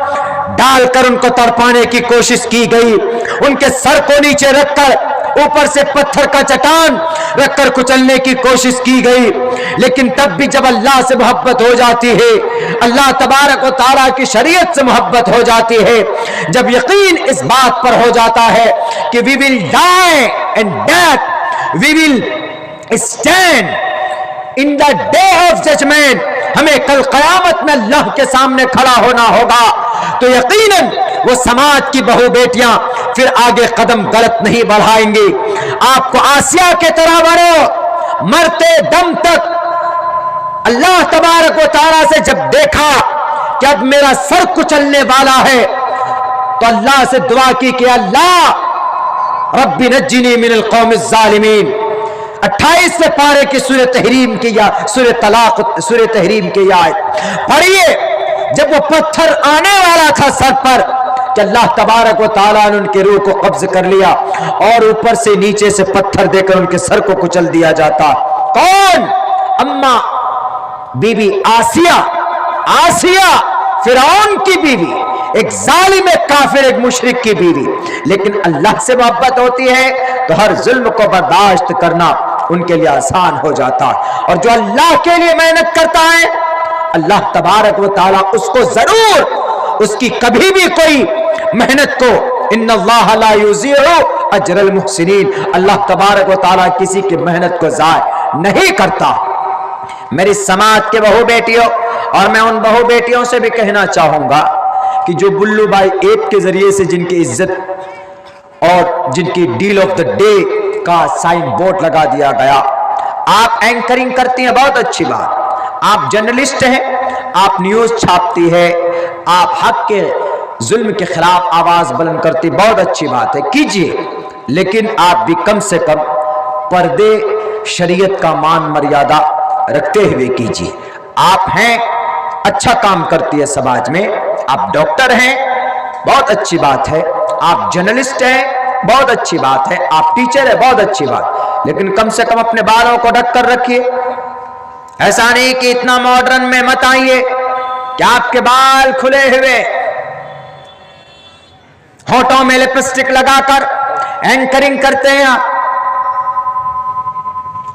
ڈال کر ان کو تڑپانے کی کوشش کی گئی، ان کے سر کو نیچے رکھ کر اوپر سے پتھر کا چٹان رکھ کر کچلنے کی کوشش کی گئی۔ لیکن تب بھی جب اللہ سے محبت ہو جاتی ہے، اللہ تبارک و تعالیٰ کی شریعت سے محبت ہو جاتی ہے، جب یقین اس بات پر ہو جاتا ہے کہ we will die and death we will stand in the day of judgment، ہمیں کل قیامت میں اللہ کے سامنے کھڑا ہونا ہوگا، تو یقیناً وہ سماج کی بہو بیٹیاں پھر آگے قدم غلط نہیں بڑھائیں گی۔ آپ کو آسیہ کے طرح بڑھو، مرتے دم تک۔ اللہ تبارک و تعالیٰ سے جب دیکھا کہ اب میرا سر کچلنے والا ہے، تو اللہ سے دعا کی کہ اللہ رب نجنی من القوم الظالمین۔ 28ویں پارے کی سورہ تحریم کی یا سورہ طلاق، سورہ تحریم کی آیت پڑھیے۔ جب وہ پتھر آنے والا تھا سر پر کہ اللہ تبارک و تعالیٰ نے ان کے روح کو قبض کر لیا اور اوپر سے نیچے سے پتھر دے کر ان کے سر کو کچل دیا جاتا۔ کون؟ اماں بی بی آسیہ، آسیہ فرعون کی بیوی، ایک ظالم، ایک کافر، ایک مشرک کی بیوی۔ لیکن اللہ سے محبت ہوتی ہے تو ہر ظلم کو برداشت کرنا ان کے لیے آسان ہو جاتا ہے، اور جو اللہ کے لیے محنت کرتا ہے اللہ تبارک و تعالیٰ اس کو ضرور، اس کی کبھی بھی کوئی محنت کو، ان اللہ لا یضیع اجر المحسنین، اللہ تبارک و تعالیٰ کسی کی محنت کو ضائع نہیں کرتا۔ میری سماج کے بہو بیٹیوں، اور میں ان بہو بیٹیوں سے بھی کہنا چاہوں گا کہ جو بلو بائی ایپ کے ذریعے سے جن کی عزت اور جن کی ڈیل آف دا ڈے کا سائن بورڈ لگا دیا گیا، آپ اینکرنگ کرتی ہیں، بہت اچھی بات، آپ جرنلسٹ ہیں، آپ نیوز چھاپتی ہے، آپ حق کے ظلم کے خلاف آواز بلند کرتی، بہت اچھی بات ہے، کیجئے، لیکن آپ بھی کم سے کم پردے شریعت کا مان مریادہ رکھتے ہوئے کیجئے۔ آپ ہیں، اچھا کام کرتی ہے سماج میں، آپ ڈاکٹر ہیں، بہت اچھی بات ہے، آپ جرنلسٹ ہیں، بہت اچھی بات ہے، آپ ٹیچر ہیں، بہت اچھی بات، لیکن کم سے کم اپنے بالوں کو ڈھک کر رکھیے۔ ایسا نہیں کہ اتنا ماڈرن میں مت آئیے کہ آپ کے بال کھلے ہوئے، ہونٹوں میں لپسٹک لگا کر اینکرنگ کرتے ہیں، آپ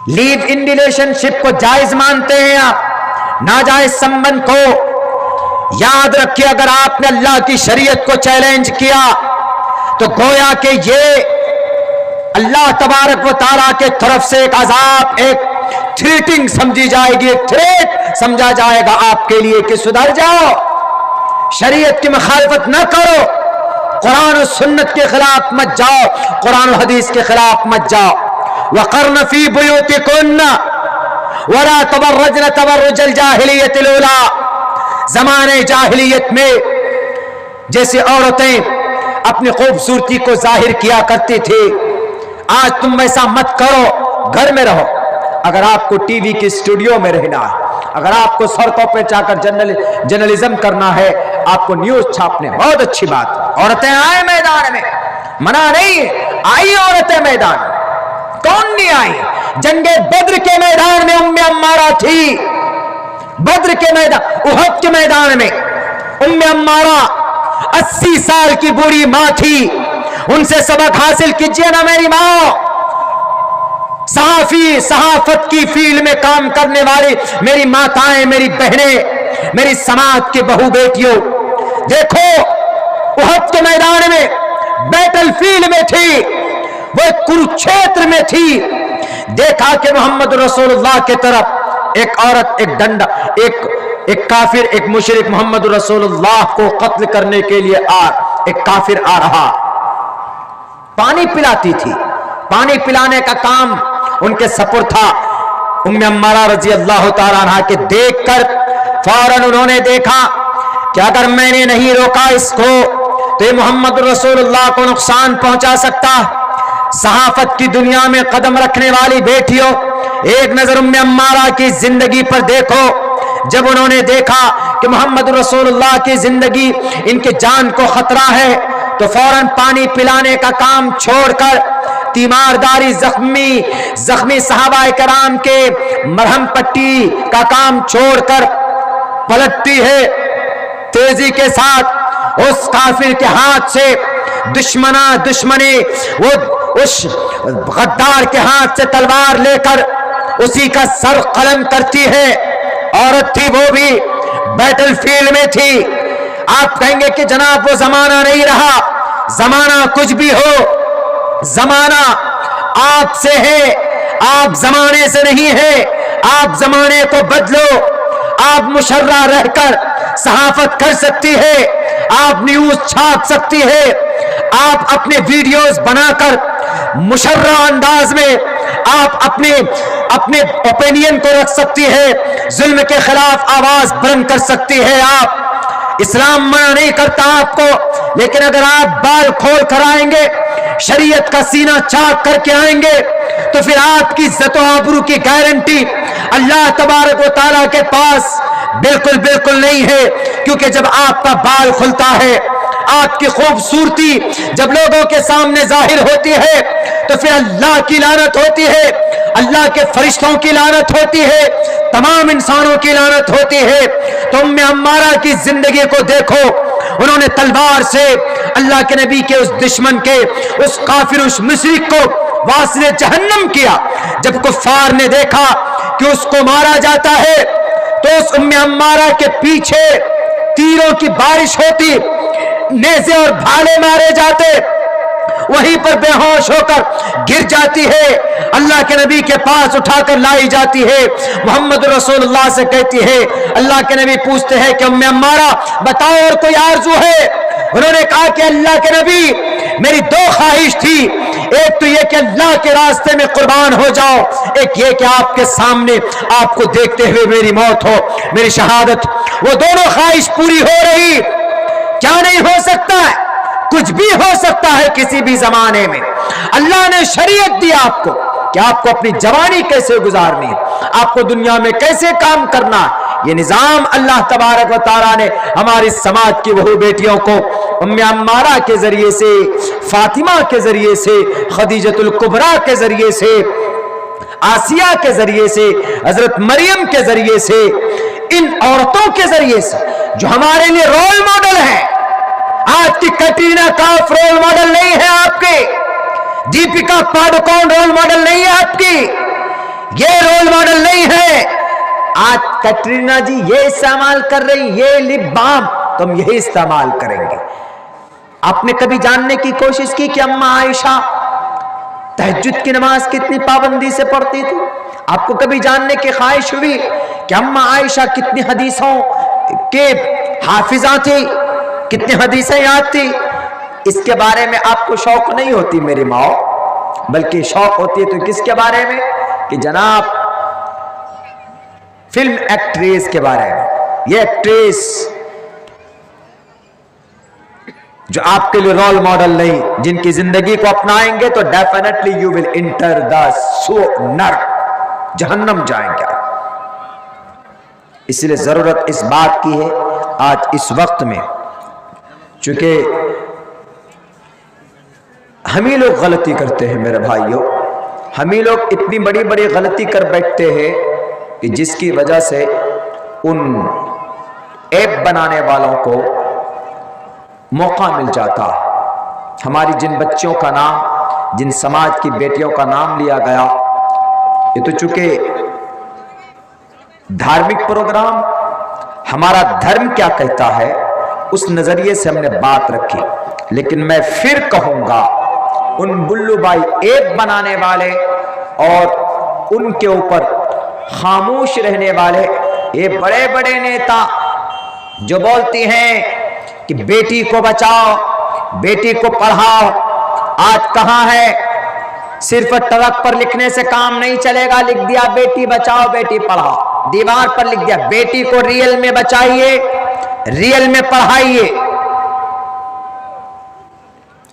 لیو ان ریلیشن شپ کو جائز مانتے ہیں، آپ ناجائز سمبند کو۔ یاد رکھیے، اگر آپ نے اللہ کی شریعت کو چیلنج کیا تو گویا کہ یہ اللہ تبارک و تعالیٰ کے طرف سے ایک عذاب، ایک تھریٹنگ سمجھی جائے گی، ایک تھریٹ سمجھا جائے گا آپ کے لیے کہ سدھر جاؤ، شریعت کی مخالفت نہ کرو، قرآن و سنت کے خلاف مت جاؤ، قرآن و حدیث کے خلاف مت جاؤ۔ وَقَرْنَ فِي بُيُوتِكُنَّ وَلَا تَبَرَّجْنَ تَبَرُّجَ الْجَاهِلِيَّةِ الْأُولَىٰ۔ زمانے جاہلیت میں جیسے عورتیں اپنی خوبصورتی کو ظاہر کیا کرتی تھی، آج تم ایسا مت کرو، گھر میں رہو۔ اگر آپ کو ٹی وی کے اسٹوڈیو میں رہنا ہے، اگر آپ کو سڑکوں پہ جا کر جرنلزم کرنا ہے، آپ کو نیوز چھاپنے، بہت اچھی بات، عورتیں آئیں میدان میں، منع نہیں ہے، آئی عورتیں میدان میں، کون نہیں آئی؟ جنگ بدر کے میدان میں ام عمارہ تھی، بدر کے میدان، احد کے میدان میں ام عمارہ 80 سال کی بوڑھی ماں تھی، ان سے سبق حاصل کیجئے نا میری ماں، صحافی، صحافت کی فیلڈ میں کام کرنے والی میری ماتائیں، میری بہنیں، میری سماج کے بہو بیٹیوں، دیکھو احد کے میدان میں بیٹل فیلڈ میں تھی، وہ کروکشیتر میں تھی، دیکھا کہ محمد رسول اللہ کے طرف ایک عورت، ایک ڈنڈا، ایک کافر، ایک مشرک محمد رسول اللہ کو قتل کرنے کے لیے ایک کافر آ رہا، پانی پلاتی تھی، پانی پلانے کا کام ان کے سپر تھا۔ ام عمارہ رضی اللہ تعالیٰ عنہ کے دیکھ کر فوراً انہوں نے دیکھا کہ اگر میں نے نہیں روکا اس کو تو یہ محمد رسول اللہ کو نقصان پہنچا سکتا۔ صحافت کی دنیا میں قدم رکھنے والی بیٹیوں، ایک نظر ام عمارہ کی زندگی پر دیکھو، جب انہوں نے دیکھا کہ محمد رسول اللہ کی زندگی، ان کے جان کو خطرہ ہے، تو فوراً پانی پلانے کا کام چھوڑ کر، تیمارداری زخمی صحابہ کرام کے مرہم پٹی کا کام چھوڑ کر پلٹتی ہے، تیزی کے ساتھ اس کافر کے ہاتھ سے دشمنی، وہ اس غدار کے ہاتھ سے تلوار لے کر اسی کا سر قلم کرتی ہے۔ عورت تھی، وہ بھی بیٹل فیلڈ میں تھی۔ آپ کہیں گے کہ جناب وہ زمانہ نہیں رہا، زمانہ کچھ بھی ہو، زمانہ آپ سے ہے، آپ زمانے سے نہیں ہے، آپ زمانے کو بدلو۔ آپ مشرع رہ کر صحافت کر سکتی ہے، آپ نیوز چھاپ سکتی ہے، آپ اپنے ویڈیوز بنا کر مشرع انداز میں آپ اپنے اوپینین کو رکھ سکتی ہے، ظلم کے خلاف آواز بلند کر سکتی ہے۔ آپ، اسلام منع نہیں کرتا آپ کو، لیکن اگر آپ بال کھول کر آئیں گے، شریعت کا سینہ چاک کر کے آئیں گے، تو پھر آپ کی عزت و آبرو کی گارنٹی اللہ تبارک و تعالیٰ کے پاس بالکل نہیں ہے، کیونکہ جب آپ کا بال کھلتا ہے، آپ کی خوبصورتی جب لوگوں کے سامنے ظاہر ہوتی ہے، تو پھر اللہ کی لعنت ہوتی ہے، اللہ کے فرشتوں کی لعنت ہوتی ہے، تمام انسانوں کی لعنت ہوتی ہے۔ تو ام عمارہ کی زندگی کو دیکھو، انہوں نے تلوار سے اللہ کے نبی کے اس دشمن کے، اس کافر، اس مشرک کو واصل جہنم کیا۔ جب کفار نے دیکھا کہ اس کو مارا جاتا ہے، تو اس ام عمارہ کے پیچھے تیروں کی بارش ہوتی، نیزے اور بھالے مارے جاتے، وہیں پر بے ہوش ہو کر گر جاتی ہے، اللہ کے نبی کے پاس اٹھا کر لائی جاتی ہے، محمد رسول اللہ سے کہتی ہے، اللہ کے نبی پوچھتے ہیں کہ ام عمارہ بتاؤ اور کوئی آرزو ہے؟ انہوں نے کہا کہ اللہ کے نبی میری دو خواہش تھی، ایک تو یہ کہ اللہ کے راستے میں قربان ہو جاؤ، ایک یہ کہ آپ کے سامنے آپ کو دیکھتے ہوئے میری موت ہو، میری شہادت۔ وہ دونوں خواہش پوری ہو رہی، کیا نہیں ہو سکتا ہے؟ کچھ بھی ہو سکتا ہے کسی بھی زمانے میں۔ اللہ نے شریعت دی آپ کو کہ آپ کو اپنی جوانی کیسے گزارنی ہے، آپ کو دنیا میں کیسے کام کرنا ہے۔ یہ نظام اللہ تبارک و تعالیٰ نے ہماری سماج کی بہو بیٹیوں کو ام عمارہ کے ذریعے سے، فاطمہ کے ذریعے سے، خدیجۃ الکبریٰ کے ذریعے سے، آسیہ کے ذریعے سے، حضرت مریم کے ذریعے سے، ان عورتوں کے ذریعے سے جو ہمارے لیے رول ماڈل ہیں۔ آج کی کٹرینہ کیف رول ماڈل نہیں ہے آپ کے، دیپیکا پاڈوکون رول ماڈل نہیں ہے آپ کی، یہ رول ماڈل نہیں ہے۔ آج کٹرینہ جی یہ استعمال کر رہی، یہ لپ بام، تم یہی استعمال کریں گے۔ آپ نے کبھی جاننے کی کوشش کی کہ اماں عائشہ تہجد کی نماز کتنی پابندی سے پڑھتی تھی؟ آپ کو کبھی جاننے کی خواہش ہوئی کہ اماں عائشہ کتنی حدیثوں کے حافظہ تھی، کتنی حدیثیں یاد تھی؟ اس کے بارے میں آپ کو شوق نہیں ہوتی میری ماں، بلکہ شوق ہوتی ہے تو کس کے بارے میں کہ جناب فلم ایکٹریس کے بارے میں۔ یہ ایکٹریس جو آپ کے لیے رول ماڈل نہیں، جن کی زندگی کو اپنائیں گے تو definitely you will enter the نر، جہنم جائیں گے۔ اس لیے ضرورت اس بات کی ہے آج اس وقت میں، چونکہ ہم ہی لوگ غلطی کرتے ہیں میرے بھائیوں، ہم ہی لوگ اتنی بڑی بڑی غلطی کر بیٹھتے ہیں کہ جس کی وجہ سے ان ایپ بنانے والوں کو موقع مل جاتا ہے۔ ہماری جن بچیوں کا نام، جن سماج کی بیٹیوں کا نام لیا گیا، یہ تو چونکہ دھارمک پروگرام، ہمارا دھرم کیا کہتا ہے اس نظریے سے ہم نے بات رکھی، لیکن میں پھر کہوں گا ان بلو بائی ایپ بنانے والے اور ان کے اوپر خاموش رہنے والے یہ بڑے بڑے نیتا جو بولتی ہیں کہ بیٹی کو بچاؤ، بیٹی کو پڑھاؤ، آج کہاں ہے؟ صرف ٹرک پر لکھنے سے کام نہیں چلے گا، لکھ دیا بیٹی بچاؤ بیٹی پڑھاؤ، دیوار پر لکھ دیا بیٹی کو ریئل میں بچائیے، ریئل میں پڑھائیے۔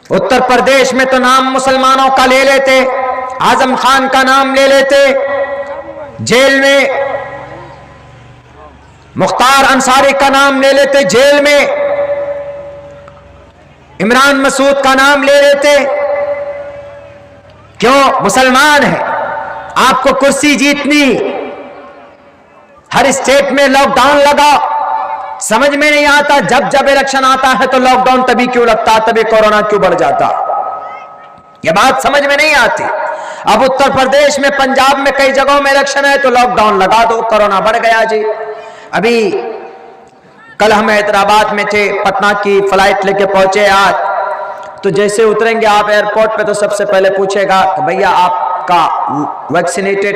اتر پردیش میں تو نام مسلمانوں کا لے لیتے، اعظم خان کا نام لے لیتے، جیل میں مختار انصاری کا نام لے لیتے، جیل میں عمران مسعود کا نام لے لیتے۔ کیوں؟ مسلمان ہے، آپ کو کرسی جیتنی، ہر اسٹیٹ میں لاک ڈاؤن لگا، سمجھ میں نہیں آتا جب جب الیکشن آتا ہے تو لاک ڈاؤن تبھی کیوں لگتا، تبھی کورونا کیوں بڑھ جاتا، یہ بات سمجھ میں نہیں آتی۔ اب اتر پردیش میں، پنجاب میں کئی جگہوں میں الیکشن ہے تو لاک ڈاؤن لگا دو، کورونا بڑھ گیا جی۔ ابھی کل ہم حیدرآباد میں تھے، پٹنہ کی فلائٹ لے کے پہنچے آج، تو جیسے اتریں گے آپ ایئرپورٹ پہ تو سب سے پہلے پوچھے گا کہ بھیا آپ کا ویکسینیٹڈ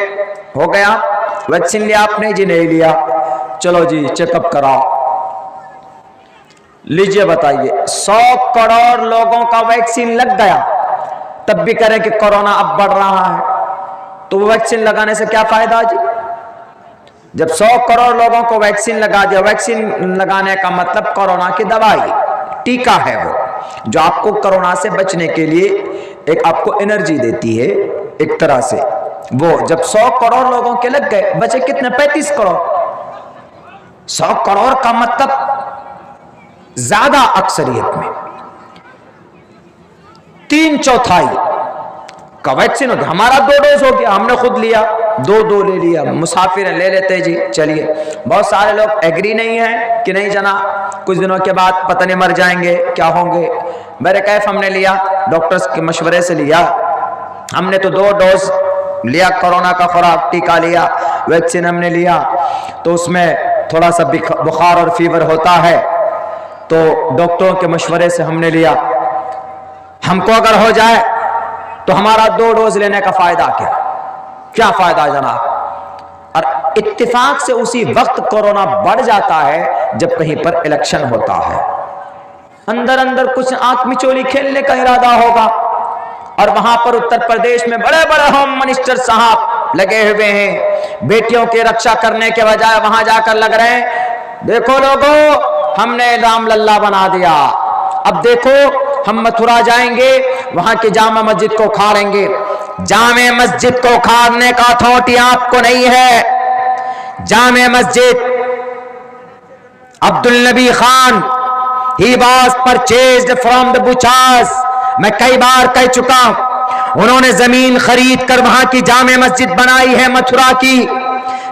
ہو گیا، ویکسین لیا آپ نے؟ جی نہیں لیا۔ چلو جی چیک اپ کراؤ، لیجئے بتائیے 100 کروڑ لوگوں کا ویکسین لگ گیا، تب بھی کریں کہ کورونا اب بڑھ رہا ہے، تو وہ ویکسین لگانے سے کیا فائدہ جی؟ جب 100 کروڑ لوگوں کو ویکسین لگا دیا، ویکسین لگانے کا مطلب کورونا کی دوائی، ٹیکہ ہے وہ جو آپ کو کورونا سے بچنے کے لیے ایک آپ کو انرجی دیتی ہے ایک طرح سے۔ وہ جب 100 کروڑ لوگوں کے لگ گئے، بچے کتنے؟ 35 کروڑ۔ 100 کروڑ کا مطلب زیادہ اکثریت میں 3/4 کا ویکسین ہو گیا۔ ہمارا 2 ڈوز ہو گیا، ہم نے خود لیا، 2 لے لیا، مسافر لے لیتے جی چلیے۔ بہت سارے لوگ ایگری نہیں ہیں کہ نہیں جناب کچھ دنوں کے بعد پتہ نہیں مر جائیں گے، کیا ہوں گے۔ میرے کیف ہم نے لیا، ڈاکٹرز کے مشورے سے لیا، ہم نے تو 2 ڈوز لیا، کورونا کا خوراک ٹیکہ لیا، ویکسین ہم نے لیا، تو اس میں تھوڑا سا بخار اور فیور ہوتا ہے، تو ڈاکٹروں کے مشورے سے ہم نے لیا۔ ہم کو اگر ہو جائے تو ہمارا 2 ڈوز لینے کا فائدہ کیا فائدہ جناب؟ اور اتفاق سے اسی وقت کورونا بڑھ جاتا ہے جب کہیں پر الیکشن ہوتا ہے۔ اندر اندر کچھ آنکھ مچولی کھیلنے کا ارادہ ہوگا، اور وہاں پر اتر پردیش میں بڑے بڑے ہوم منسٹر صاحب لگے ہوئے ہیں، بیٹیوں کی رکشا کرنے کے بجائے وہاں جا کر لگ رہے ہیں، دیکھو لوگوں ہم نے رام للہ بنا دیا، اب دیکھو ہم متھرا جائیں گے، وہاں کی جامع مسجد کو کھاڑیں گے۔ جامع مسجد کو کھاڑنے کا اتھارٹی آپ کو نہیں ہے۔ Jama Masjid Abdul Nabi Khan he was purchased from the بچاس، میں کئی بار کہہ چکا ہوں، انہوں نے زمین خرید کر وہاں کی جامع مسجد بنائی ہے متھرا کی،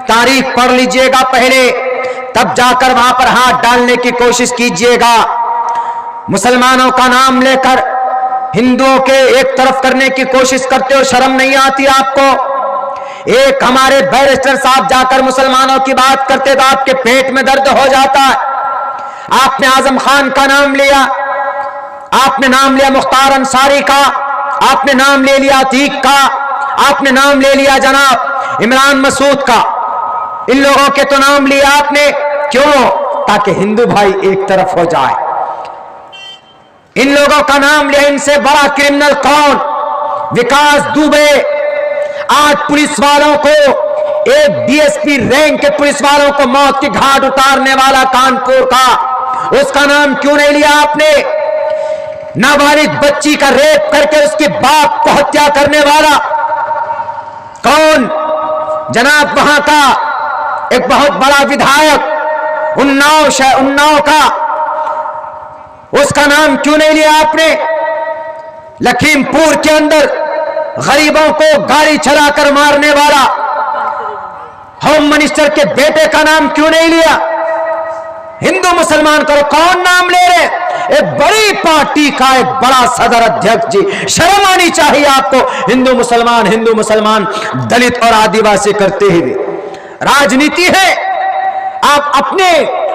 تاریخ پڑھ لیجئے گا پہلے، تب جا کر وہاں پر ہاتھ ڈالنے کی کوشش کیجئے گا۔ مسلمانوں کا نام لے کر ہندوؤں کے ایک طرف کرنے کی کوشش کرتے ہو، شرم نہیں آتی آپ کو؟ ایک ہمارے بیرسٹر صاحب جا کر مسلمانوں کی بات کرتے تو آپ کے پیٹ میں درد ہو جاتا ہے۔ آپ نے اعظم خان کا نام لیا، آپ نے نام لیا مختار انصاری کا، آپ نے نام لے لیا عتیق کا، آپ نے نام لے لیا جناب عمران مسعود کا، ان لوگوں کے تو نام لیا آپ نے، کیوں؟ تاکہ ہندو بھائی ایک طرف ہو جائے۔ ان لوگوں کا نام لیا، ان سے بڑا کرمنل کون؟ وکاس دوبے۔ آج پولیس والوں کو، ایک ڈی ایس پی رینک کے پولیس والوں کو موت کی گھاٹ اتارنے والا کانپور کا، اس کا نام کیوں نہیں لیا آپ نے؟ نابالغ بچی کا ریپ کر کے اس کے باپ کو ہتیا کرنے والا کون؟ جناب وہاں کا ایک بہت بڑا ودھایک اناؤ کا، اس کا نام کیوں نہیں لیا آپ نے؟ لکھیم پور کے اندر غریبوں کو گاڑی چلا کر مارنے والا ہوم منسٹر کے بیٹے کا نام کیوں نہیں لیا؟ ہندو مسلمان کرو، کون نام لے رہے؟ ایک بڑی پارٹی کا ایک بڑا صدر ادھیکش جی، شرم آنی چاہیے آپ کو، ہندو مسلمان دلت اور آدیواسی کرتے ہوئے راجنیتی ہے۔ آپ اپنے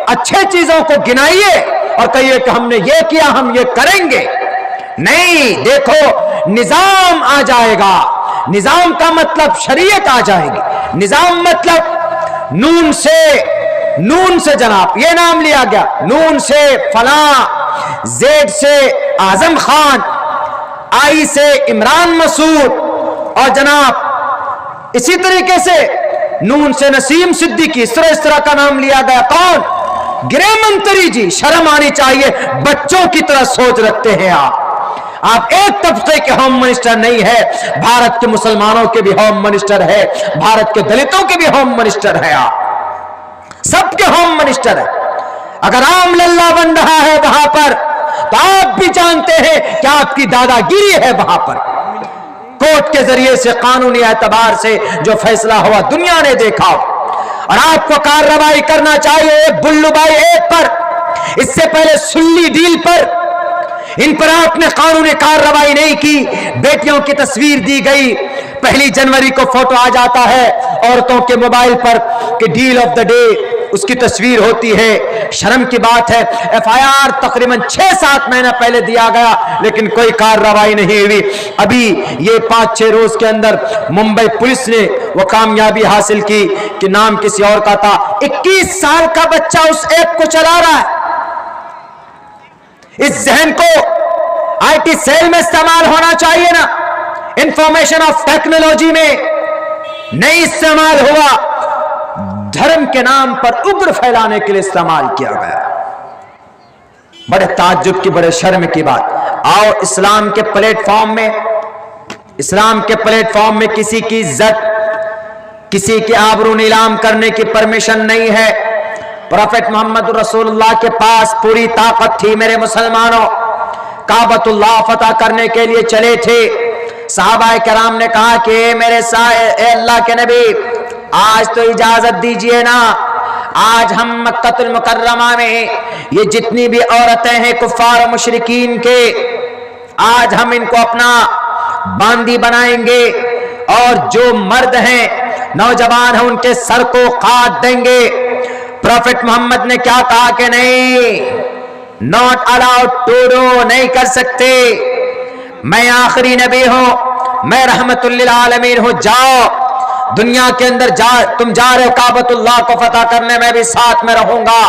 اچھے چیزوں کو گنائیے اور کہیے کہ ہم نے یہ کیا، ہم یہ کریں گے، نہیں۔ دیکھو نظام آ جائے گا، نظام کا مطلب شریعت آ جائے گی، نظام مطلب نون سے جناب یہ نام لیا گیا، نون سے فلاں، زیڈ سے اعظم خان، آئی سے عمران مسعود، اور جناب اسی طریقے سے نون سے نسیم صدیقی، اس طرح کا نام لیا گیا۔ کون؟ گرہ منتری جی، شرم آنی چاہیے، بچوں کی طرح سوچ رکھتے ہیں آپ ایک طبقے کے ہوم منسٹر نہیں ہے، بھارت کے مسلمانوں کے بھی ہوم منسٹر ہے، بھارت کے دلتوں کے بھی ہوم منسٹر ہے، آپ سب کے ہوم منسٹر ہے۔ اگر رام للہ بن رہا ہے وہاں پر تو آپ بھی جانتے ہیں کہ آپ کی دادا گیری ہے وہاں پر، کورٹ کے ذریعے سے قانونی اعتبار سے جو فیصلہ ہوا دنیا نے دیکھا، اور آپ کو کارروائی کرنا چاہیے ایک بلو بائی ایک پر، اس سے پہلے سلی ڈیل پر ان پر آپ نے قانونی کارروائی نہیں کی۔ بیٹیوں کی تصویر دی گئی، 1 جنوری کو فوٹو آ جاتا ہے عورتوں کے موبائل پر کہ ڈیل آف دا ڈے اس کی تصویر ہوتی ہے، شرم کی بات ہے۔ ایف آئی آر تقریباً 6-7 مہینہ پہلے دیا گیا لیکن کوئی کارروائی نہیں ہوئی۔ ابھی یہ 5-6 روز کے اندر ممبئی پولیس نے وہ کامیابی حاصل کی کہ نام کسی اور کا تھا، 21 سال کا بچہ اس ایپ کو چلا رہا ہے۔ اس ذہن کو آئی ٹی سیل میں استعمال ہونا چاہیے نا، انفارمیشن آف ٹیکنالوجی میں نہیں استعمال ہوا، دھرم کے نام پر اگر پھیلانے کے لیے استعمال کیا گیا۔ بڑے تعجب کی، بڑے شرم کی بات۔ آؤ اسلام کے پلیٹ فارم میں کسی کی عزت، کسی کی آبرو نیلام کرنے کی پرمیشن نہیں ہے۔ پروفیٹ محمد رسول اللہ کے پاس پوری طاقت تھی میرے مسلمانوں، کعبۃ اللہ فتح کرنے کے لیے چلے تھے۔ صحابہ کرام نے کہا کہ اے اللہ کے نبی، آج تو اجازت دیجئے نا، آج ہم مکہ المکرمہ میں یہ جتنی بھی عورتیں ہیں کفار و مشرکین کے، آج ہم ان کو اپنا باندی بنائیں گے، اور جو مرد ہیں نوجوان ہیں ان کے سر کو کاٹ دیں گے۔ پروفیٹ محمد نے کیا کہا کہ نہیں، ناٹ الاؤڈ ٹو ڈو، نہیں کر سکتے، میں آخری نبی ہوں، میں رحمت للعالمین ہوں، جاؤ دنیا کے اندر تم جا رہے ہو کعبۃ اللہ کو فتح کرنے، میں بھی ساتھ میں رہوں گا،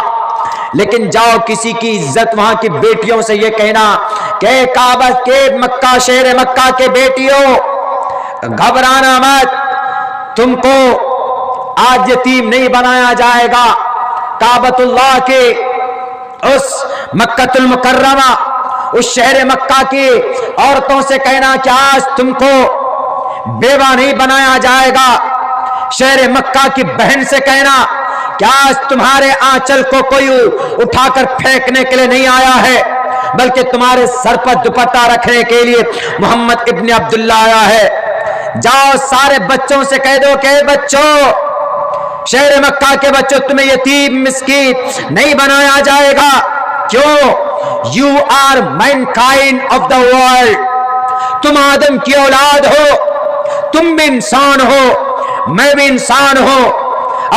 لیکن جاؤ کسی کی عزت وہاں کی بیٹیوں سے یہ کہنا کہ کعبہ کے مکہ شہر مکہ کے بیٹیوں گھبرانا مت، تم کو آج یتیم نہیں بنایا جائے گا۔ کعبۃ اللہ کے اس مکہ المکرمہ اس شہر مکہ کی عورتوں سے کہنا کہ آج تم کو بیوہ نہیں بنایا جائے گا۔ شہر مکہ کی بہن سے کہنا کہ آج تمہارے آنچل کو کوئی اٹھا کر پھینکنے کے لیے نہیں آیا ہے، بلکہ تمہارے سر پر دوپٹہ رکھنے کے لیے محمد ابن عبداللہ آیا ہے۔ جاؤ سارے بچوں سے کہہ دو کہ بچوں، شہر مکہ کے بچوں، تمہیں یتیم مسکین نہیں بنایا جائے گا۔ کیوں؟ You are mankind of the world, تم آدم کی اولاد ہو، تم بھی انسان ہو، میں بھی انسان ہوں۔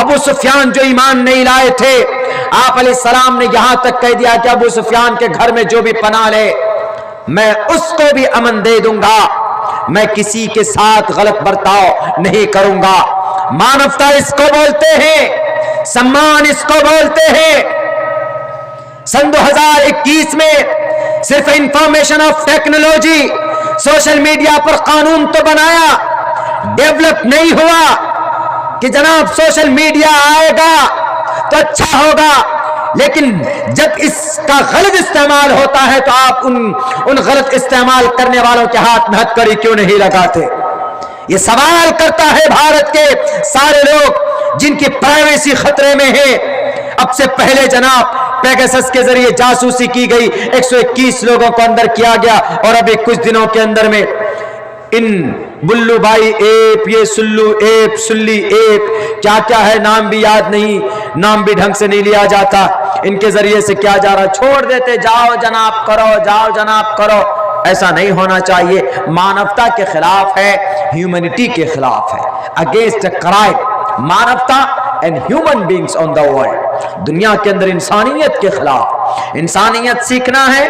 ابو سفیان جو ایمان نہیں لائے تھے، آپ علیہ السلام نے یہاں تک کہہ دیا کہ ابو سفیان کے گھر میں جو بھی پناہ لے میں اس کو بھی امن دے دوں گا، میں کسی کے ساتھ غلط برتاؤ نہیں کروں گا۔ مانوتا اس کو بولتے ہیں، سمان اس کو بولتے ہیں۔ سن 2021 میں صرف information of technology, social media پر قانون تو بنایا، ڈیولپ نہیں ہوا کہ جناب سوشل میڈیا آئے گا تو اچھا ہوگا، لیکن جب اس کا غلط استعمال ہوتا ہے تو آپ ان غلط استعمال کرنے والوں کے ہاتھ میں ہتھکڑی کیوں نہیں لگاتے؟ یہ سوال کرتا ہے بھارت کے سارے لوگ جن کی پرائیویسی خطرے میں ہے۔ اب سے پہلے جناب پیگاسس کے ذریعے جاسوسی کی گئی، 121 لوگوں کو اندر کیا گیا، اور ابھی کچھ دنوں کے اندر میں ان بلو بائی ایپ، یہ سلو ایپ، سلی ایپ، کیا کیا ہے نام بھی یاد نہیں، نام بھی ڈھنگ سے نہیں لیا جاتا، ان کے ذریعے سے کیا جا رہا، چھوڑ دیتے، جاؤ جناب کرو، جاؤ جناب کرو۔ ایسا نہیں ہونا چاہیے، مانوتا کے خلاف ہے، ہیومنٹی کے خلاف ہے، اگینسٹ اے کرائم، مانوتا and human beings on the world, دنیا کے اندر انسانیت کے خلاف۔ انسانیت سیکھنا ہے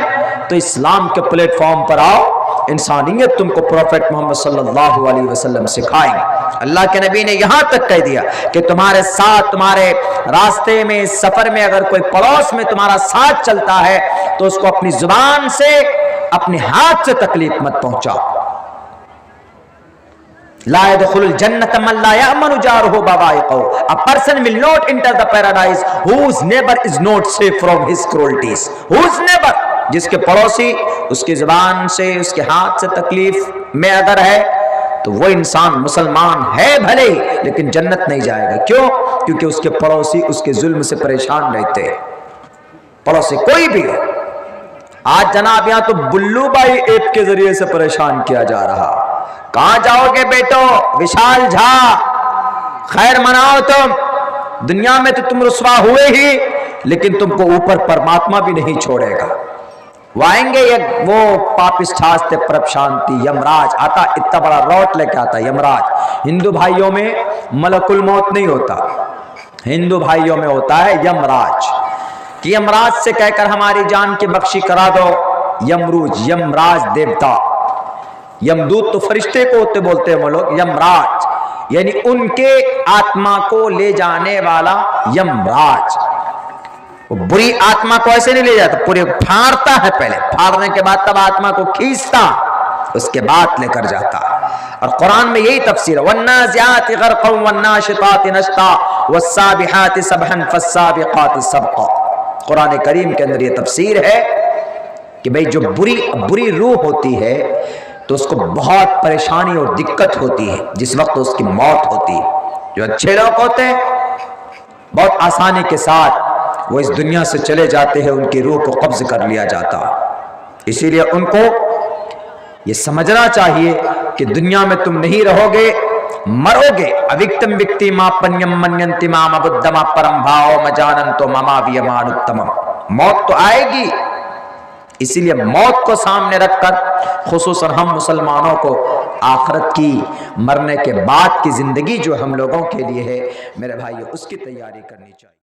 تو اسلام کے پلیٹ فارم پر آؤ، انسانیت تم کو پروفیٹ محمد صلی اللہ علیہ وسلم سکھائیں۔ اللہ کے نبی نے یہاں تک کہہ دیا کہ تمہارے ساتھ، تمہارے راستے میں، سفر میں اگر کوئی پڑوس میں تمہارا ساتھ چلتا ہے تو اس کو اپنی زبان سے، اپنے ہاتھ سے تکلیف مت پہنچاؤ۔ لا يدخل الجنة من لا يأمن جاره بوائقه. A person will not enter the paradise whose neighbor is not safe from his cruelties. Whose neighbor? جس کے پڑوسی اس کی زبان سے، اس کے ہاتھ سے تکلیف میں اگر ہے تو وہ انسان مسلمان ہے بھلے لیکن جنت نہیں جائے گا۔ کیوں؟ کیونکہ اس کے پڑوسی اس کے ظلم سے پریشان رہتے ہیں، پڑوسی کوئی بھی ہو۔ آج جناب یہاں تو بلو بائی ایپ کے ذریعے سے پریشان کیا جا رہا۔ کہاں جاؤ گے بیٹو؟ وشال جھا، خیر مناؤ تم، دنیا میں تو تم رسوا ہوئے ہی لیکن تم کو اوپر پرماتما بھی نہیں چھوڑے گا۔ وہ آئیں گے، وہ پاپسٹ ہاستے پرب شانتی یمراج آتا، اتنا بڑا روٹ لے کے آتا یمراج۔ ہندو بھائیوں میں ملک الموت نہیں ہوتا، ہندو بھائیوں میں ہوتا ہے یمراج، کہ یمراج سے کہہ کر ہماری جان کی بخشی کرا دو۔ یمروج، یمراج دیوتا، یمدوت تو فرشتے کو ہوتے بولتے ہیں وہ لوگ، یمراج یعنی ان کے آتما کو لے جانے والا یمراج۔ وہ بری آتما کو ایسے نہیں لے جاتا، پورے پھاڑتا ہے، پہلے پھاڑنے کے بعد تب آتما کو کھینچتا، اس کے بعد لے کر جاتا۔ اور قرآن میں یہی تفسیر ہے، وَالنَّازِعَاتِ غَرْقًا وَالنَّاشِطَاتِ نَشْطًا وَالسَّابِحَاتِ سَبْحًا فَالسَّابِقَاتِ سَبْقًا۔ قرآن کریم کے اندر یہ تفسیر ہے کہ بھئی جو بری روح ہوتی ہے تو اس کو بہت پریشانی اور دقت ہوتی ہے جس وقت اس کی موت ہوتی ہے۔ جو اچھے لوگ ہوتے ہیں بہت آسانی کے ساتھ وہ اس دنیا سے چلے جاتے ہیں، ان کی روح کو قبض کر لیا جاتا۔ اسی لیے ان کو یہ سمجھنا چاہیے کہ دنیا میں تم نہیں رہو گے، مرو گے۔ اوکتم وکتی ما پنیم منینتی مام بدھما پرم بھاؤ مجاننتو مما ویمانتمم۔ موت تو آئے گی، اسی لیے موت کو سامنے رکھ کر خصوصاً ہم مسلمانوں کو آخرت کی، مرنے کے بعد کی زندگی جو ہم لوگوں کے لیے ہے میرے بھائیو، اس کی تیاری کرنی چاہیے۔